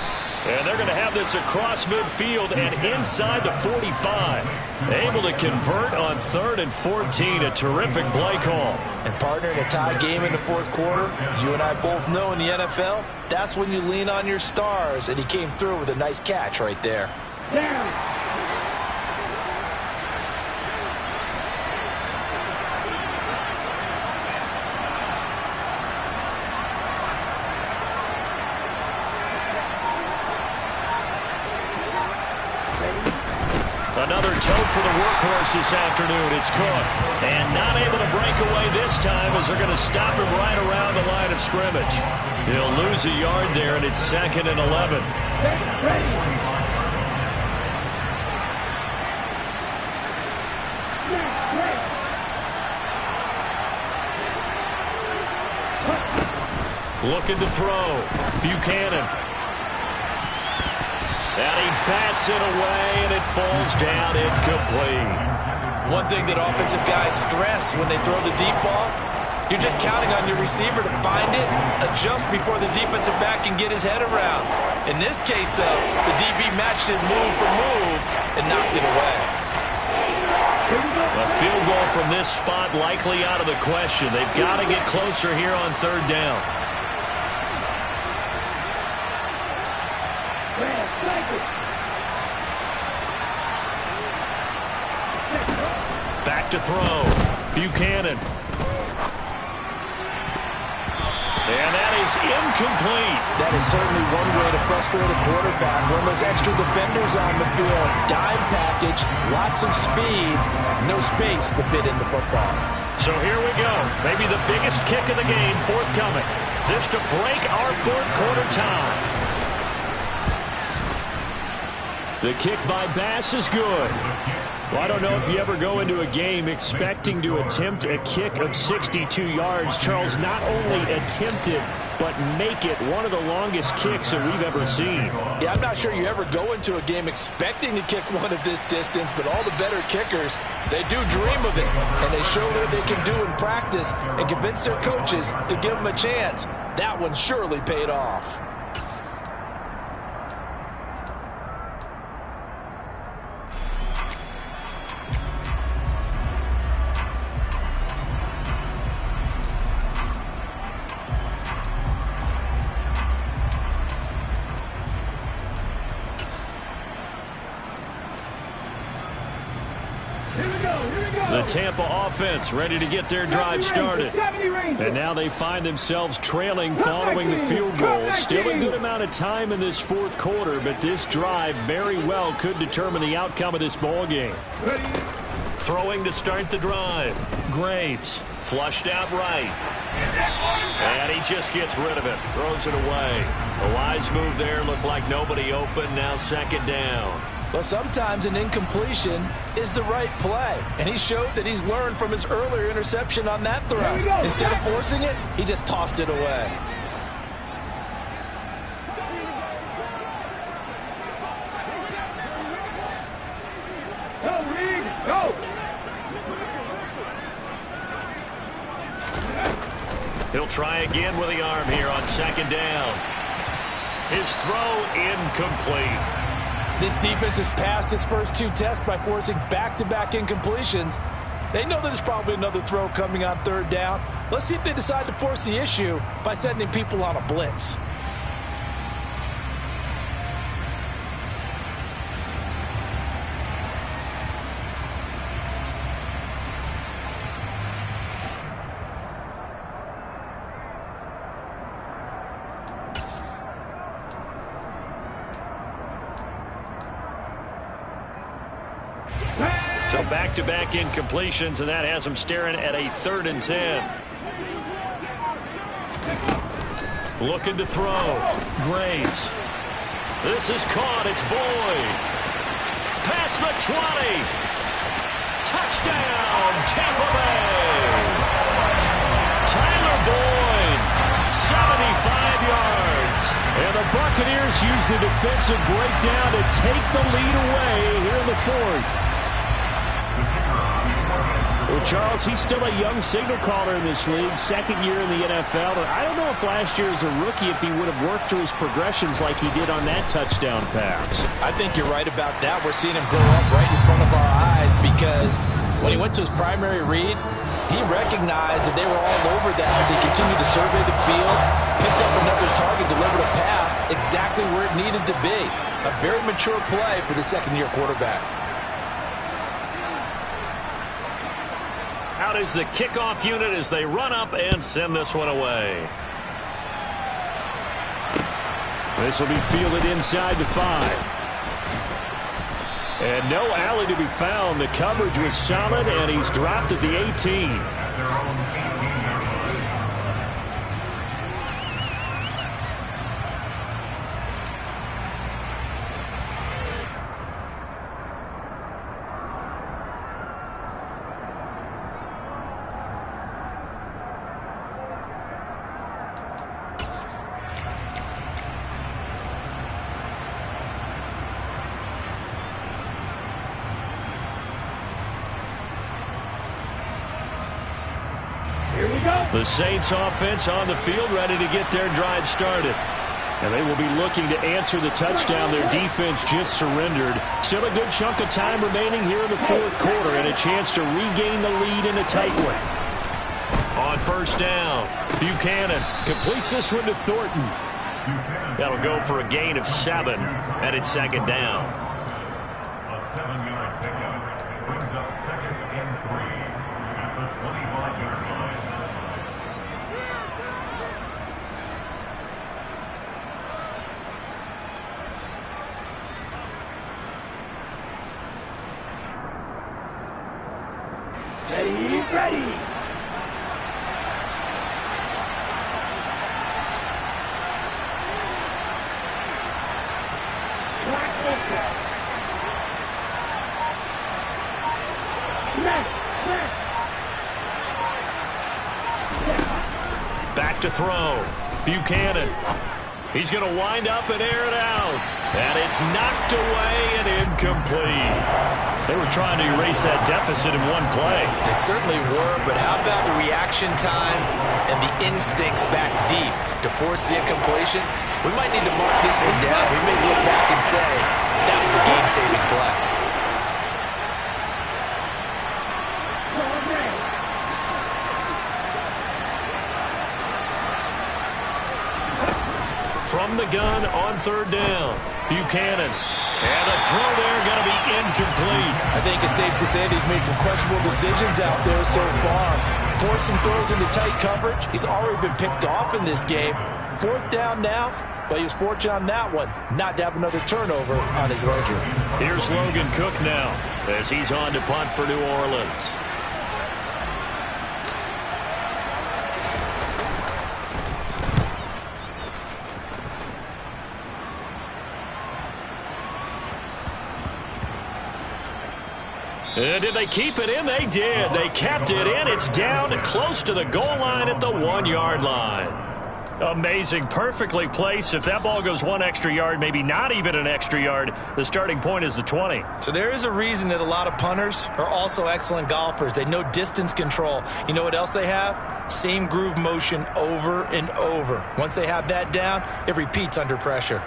And they're going to have this across midfield and inside the 45. Able to convert on 3rd and 14. A terrific play call.
And partner, in a tie game in the fourth quarter, you and I both know in the NFL, that's when you lean on your stars. And he came through with a nice catch right there.
Down.
Another tote for the workhorse this afternoon. It's Cook. And not able to break away this time as they're going to stop him right around the line of scrimmage. He'll lose a yard there, and it's 2nd and 11. Looking to throw. Buchanan. And he bats it away, and it falls down incomplete.
One thing that offensive guys stress when they throw the deep ball, you're just counting on your receiver to find it, adjust before the defensive back can get his head around. In this case, though, the DB matched it move for move and knocked it away.
A field goal from this spot likely out of the question. They've got to get closer here on third down. Back to throw. Buchanan. And that is incomplete.
That is certainly one way to frustrate a quarterback. When those extra defenders on the field, dime package, lots of speed, no space to fit in the football.
So here we go. Maybe the biggest kick of the game forthcoming. This to break our fourth quarter tie. The kick by Bass is good. Well, I don't know if you ever go into a game expecting to attempt a kick of 62 yards. Charles, not only attempt it, but make it one of the longest kicks that we've ever seen.
Yeah, I'm not sure you ever go into a game expecting to kick one of this distance, but all the better kickers, they do dream of it, and they show what they can do in practice and convince their coaches to give them a chance. That one surely paid off.
The Tampa offense ready to get their drive started. And now they find themselves trailing following the field goal. Still a good amount of time in this fourth quarter, but this drive very well could determine the outcome of this ball game. Throwing to start the drive. Graves flushed out right. And he just gets rid of it. Throws it away. A wise move there. Looked like nobody open. Now second down.
But sometimes an incompletion is the right play. And he showed that he's learned from his earlier interception on that throw. Instead of forcing it, he just tossed it away.
Go, Reed, go!
He'll try again with the arm here on second down. His throw incomplete.
This defense has passed its first two tests by forcing back-to-back incompletions. They know there's probably another throw coming on third down. Let's see if they decide to force the issue by sending people on a blitz.
So back-to-back incompletions, and that has him staring at a 3rd and 10. Looking to throw. Graves. This is caught. It's Boyd. Past the 20. Touchdown, Tampa Bay. Tyler Boyd, 75 yards. And the Buccaneers use the defensive breakdown to take the lead away here in the 4th.
Well, Charles, he's still a young signal caller in this league, 2nd year in the NFL. And I don't know if last year as a rookie, if he would have worked through his progressions like he did on that touchdown pass.
I think you're right about that. We're seeing him grow up right in front of our eyes because when he went to his primary read, he recognized that they were all over that as he continued to survey the field, picked up another target, delivered a pass exactly where it needed to be. A very mature play for the second-year quarterback.
Out is the kickoff unit as they run up and send this one away.
This will be fielded inside the 5. And no alley to be found. The coverage was solid, and he's dropped at the 18.
The Saints offense on the field, ready to get their drive started.
And they will be looking to answer the touchdown their defense just surrendered. Still a good chunk of time remaining here in the 4th quarter and a chance to regain the lead in a tight one.
On first down, Buchanan completes this one to Thornton. That'll go for a gain of 7, and it's second down.
A 7-yard pickup brings up 2nd and 3 at the 25-yard line.
Ready.
Back to throw. Buchanan. He's going to wind up and air it out. And it's knocked away and incomplete. They were trying to erase that deficit in one play.
They certainly were, but how about the reaction time and the instincts back deep to force the incompletion? We might need to mark this one down. We may look back and say that was a game-saving play.
From the gun on third down, Buchanan. And the throw there going to be incomplete.
I think it's safe to say that he's made some questionable decisions out there so far. Forced some throws into tight coverage. He's already been picked off in this game. 4th down now. but he was fortunate on that one not to have another turnover on his ledger.
Here's Logan Cook now as he's on to punt for New Orleans. And did they keep it in? They did. They kept it in. It's down close to the goal line at the 1-yard line. Amazing. Perfectly placed. If that ball goes 1 extra yard, maybe not even an extra yard, the starting point is the 20.
So there is a reason that a lot of punters are also excellent golfers. They know distance control. You know what else they have? Same groove motion over and over. Once they have that down, it repeats under pressure.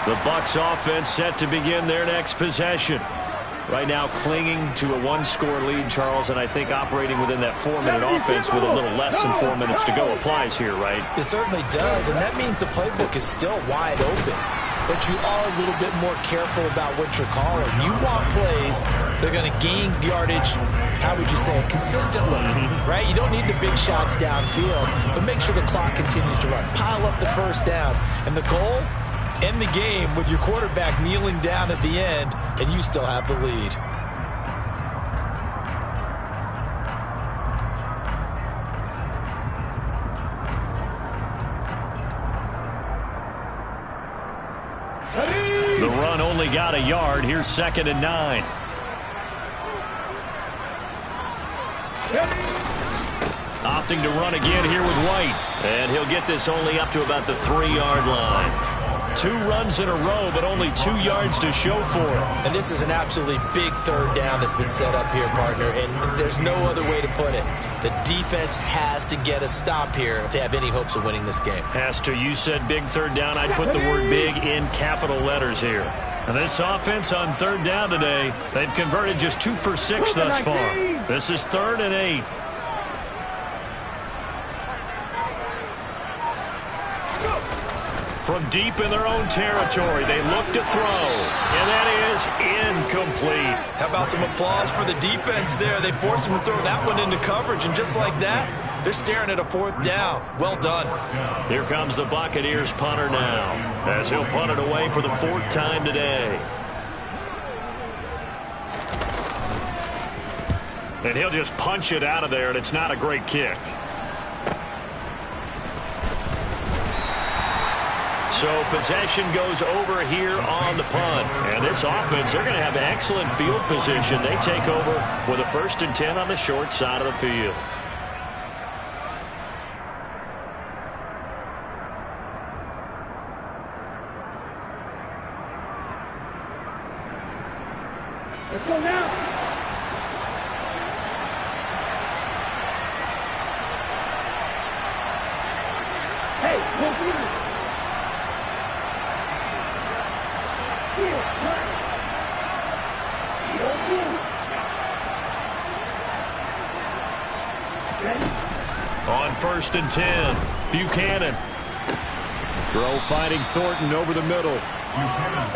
The Bucs offense set to begin their next possession. Right now clinging to a 1-score lead, Charles, and I think operating within that 4-minute offense with a little less than 4 minutes to go applies here, right?
It certainly does, and that means the playbook is still wide open. But you are a little bit more careful about what you're calling. You want plays that are going to gain yardage, how would you say it, consistently, right? You don't need the big shots downfield, but make sure the clock continues to run. Pile up the first downs, and the goal? End the game with your quarterback kneeling down at the end, and you still have the lead.
The run only got a yard. Here's 2nd and 9. Opting to run again here with White. And he'll get this only up to about the 3-yard line. 2 runs in a row, but only 2 yards to show for it.
And this is an absolutely big third down that's been set up here, partner, and there's no other way to put it. The defense has to get a stop here if they have any hopes of winning this game.
Has to. You said big third down. I'd put the word big in capital letters here. And this offense on 3rd down today, they've converted just 2 for 6 thus far. This is 3rd and 8. From deep in their own territory, they look to throw, and that is incomplete.
How about some applause for the defense there? They forced him to throw that one into coverage, and just like that, they're staring at a 4th down. Well done.
Here comes the Buccaneers punter now, as he'll punt it away for the 4th time today. And he'll just punch it out of there, and it's not a great kick. So possession goes over here on the punt. And this offense, they're going to have excellent field position. They take over with a 1st and 10 on the short side of the field.
Let's go now. Hey, go through.
On 1st and 10, Buchanan. Throw finding Thornton over the middle.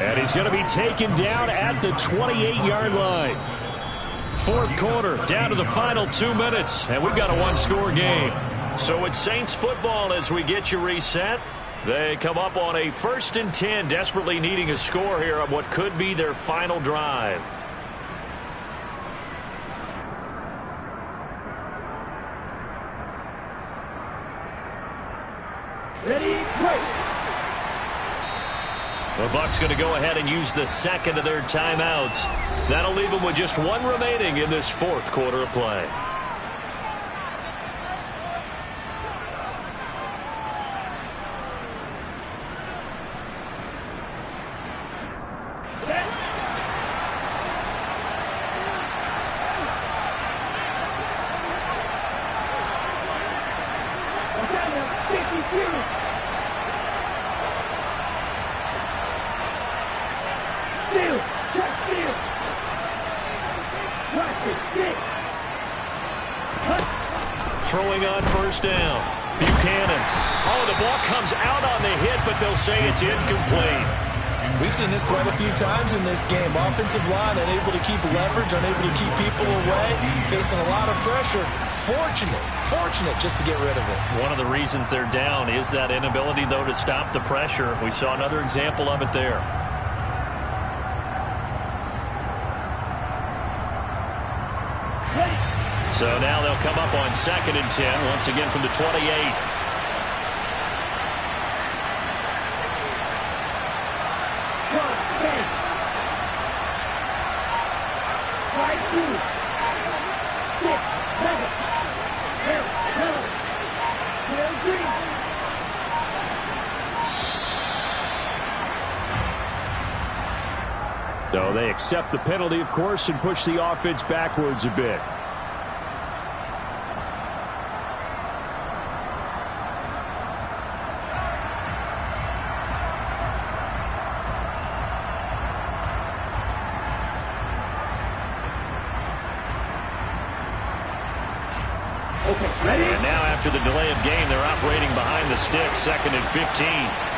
And he's going to be taken down at the 28-yard line. 4th quarter, down to the final 2 minutes, and we've got a 1-score game. So it's Saints football as we get you reset. They come up on a 1st and 10, desperately needing a score here on what could be their final drive.
Ready, break.
The Bucs going to go ahead and use the 2nd of their timeouts. That'll leave them with just 1 remaining in this 4th quarter of play. Throwing on 1st down. Buchanan. Oh, the ball comes out on the hit, but they'll say it's incomplete.
We've seen this quite a few times in this game. Offensive line unable to keep leverage, unable to keep people away, facing a lot of pressure. Fortunate just to get rid of it.
One of the reasons they're down is that inability, though, to stop the pressure. We saw another example of it there. So now they'll come up on 2nd and 10, once again from the 28.
So they accept the penalty, of course, and push the offense backwards a bit.
And now after the delay of game, they're operating behind the sticks, 2nd and 15.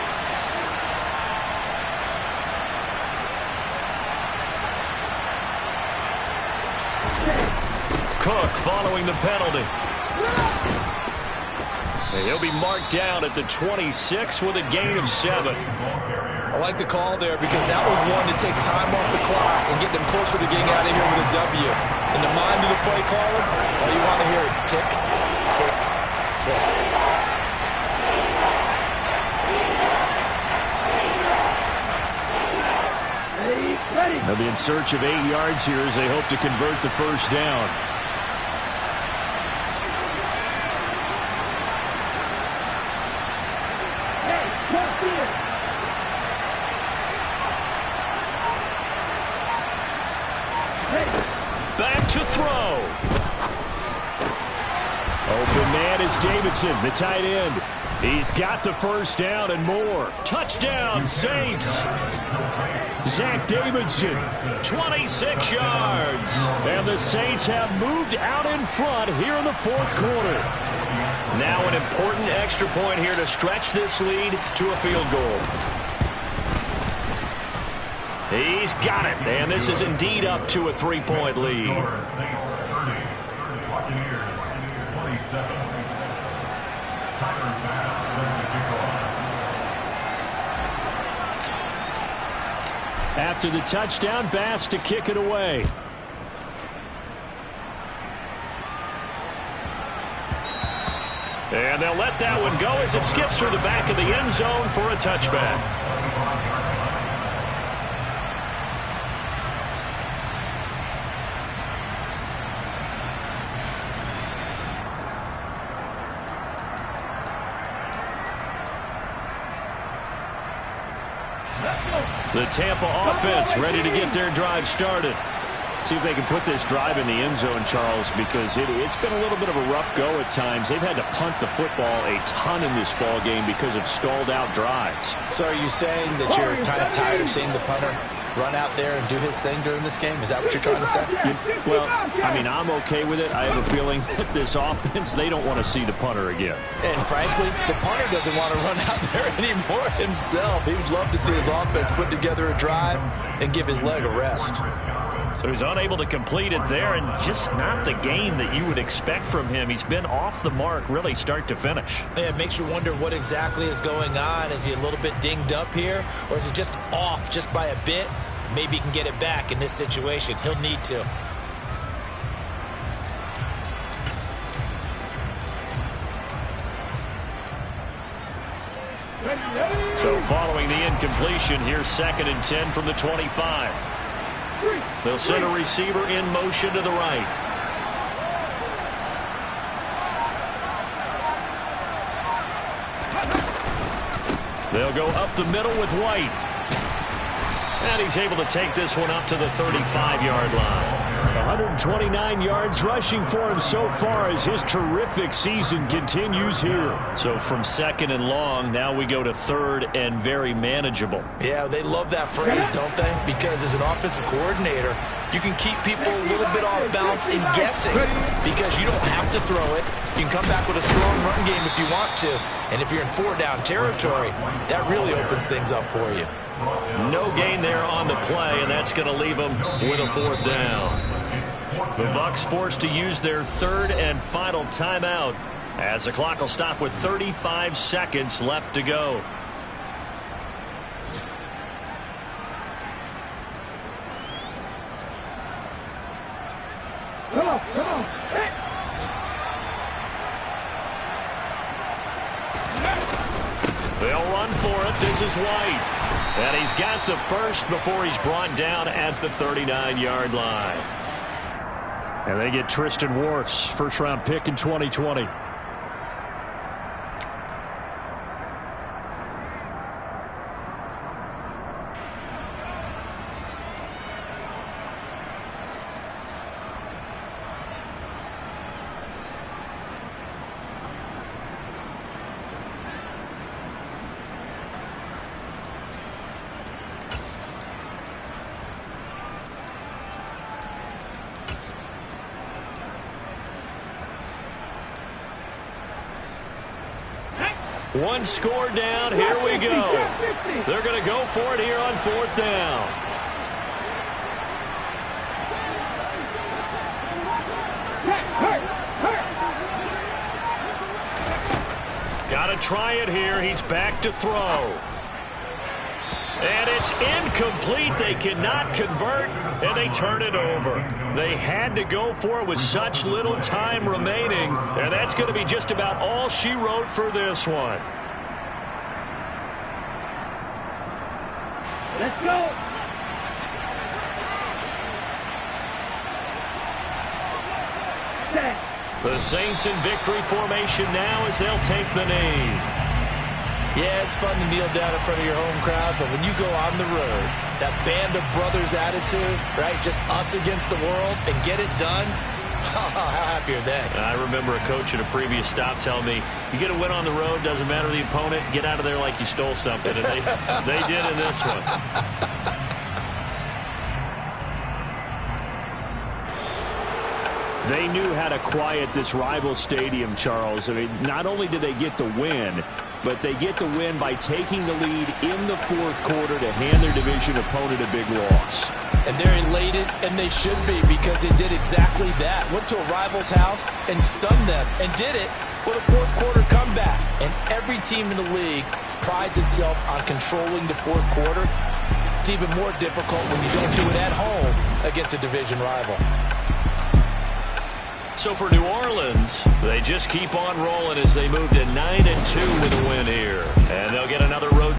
Cook following the penalty. He'll be marked down at the 26 with a gain of 7.
I like the call there because that was one to take time off the clock and get them closer to getting out of here with a W. In the mind of the play caller, all you want to hear is tick, tick, tick.
They'll be in search of 8 yards here as they hope to convert the first down.
Back to throw.
Open man is Davidson, the tight end. He's got the first down and more.
Touchdown, Saints.
Zach Davidson,
26 yards.
and the Saints have moved out in front here in the 4th quarter.
Now an important extra point here to stretch this lead to a field goal. He's got it, and this is indeed up to a 3-point lead.
After the touchdown, Bass to kick it away.
And they'll let that one go as it skips through the back of the end zone for a touchback. The Tampa offense ready to get their drive started.
See if they can put this drive in the end zone, Charles, because it's been a little bit of a rough go at times. They've had to punt the football a ton in this ball game because of stalled out drives.
So are you saying that you're kind of tired of seeing the punter run out there and do his thing during this game? Is that what you're trying to say?
Well, I mean, I'm okay with it. I have a feeling that this offense, they don't want to see the punter again.
And frankly, the punter doesn't want to run out there anymore himself. He would love to see his offense put together a drive and give his leg a rest.
So he's unable to complete it there, and just not the game that you would expect from him. He's been off the mark really start to finish.
Yeah, it makes you wonder what exactly is going on. Is he a little bit dinged up here, or is it just off just by a bit? Maybe he can get it back in this situation. He'll need to.
So following the incompletion, here's 2nd and 10 from the 25. They'll send a receiver in motion to the right. They'll go up the middle with White. And he's able to take this one up to the 35-yard line.
129 yards rushing for him so far as his terrific season continues here.
So from second and long, now we go to third and very manageable.
Yeah, they love that phrase, don't they? Because as an offensive coordinator, you can keep people a little bit off balance and guessing because you don't have to throw it. You can come back with a strong run game if you want to. And if you're in four-down territory, that really opens things up for you.
No gain there on the play, and that's going to leave them with a fourth down. The Bucs forced to use their third and final timeout as the clock will stop with 35 seconds left to go.
Come on, come on. Hey.
They'll run for it. This is White. And he's got the first before he's brought down at the 39-yard line.
And they get Tristan Wirfs, first-round pick in 2020.
One score down. Here we go. They're going to go for it here on fourth down. Got to try it here. He's back to throw. And it's incomplete. They cannot convert, and they turn it over. They had to go for it with such little time remaining, and that's going to be just about all she wrote for this one.
Let's go.
The Saints in victory formation now as they'll take the knee.
Yeah, it's fun to kneel down in front of your home crowd, but when you go on the road, that band of brothers attitude, right, just us against the world and get it done, how happy are they?
I remember a coach at a previous stop telling me, you get a win on the road, doesn't matter the opponent, get out of there like you stole something. And they did in this one.
They knew how to quiet this rival stadium, Charles. I mean, not only did they get the win, but they get the win by taking the lead in the fourth quarter to hand their division opponent a big loss.
And they're elated, and they should be, because they did exactly that. Went to a rival's house and stunned them, and did it with a fourth quarter comeback. And every team in the league prides itself on controlling the fourth quarter. It's even more difficult when you don't do it at home against a division rival.
So for New Orleans, they just keep on rolling as they move to 9-2 with a win here. And they'll get another road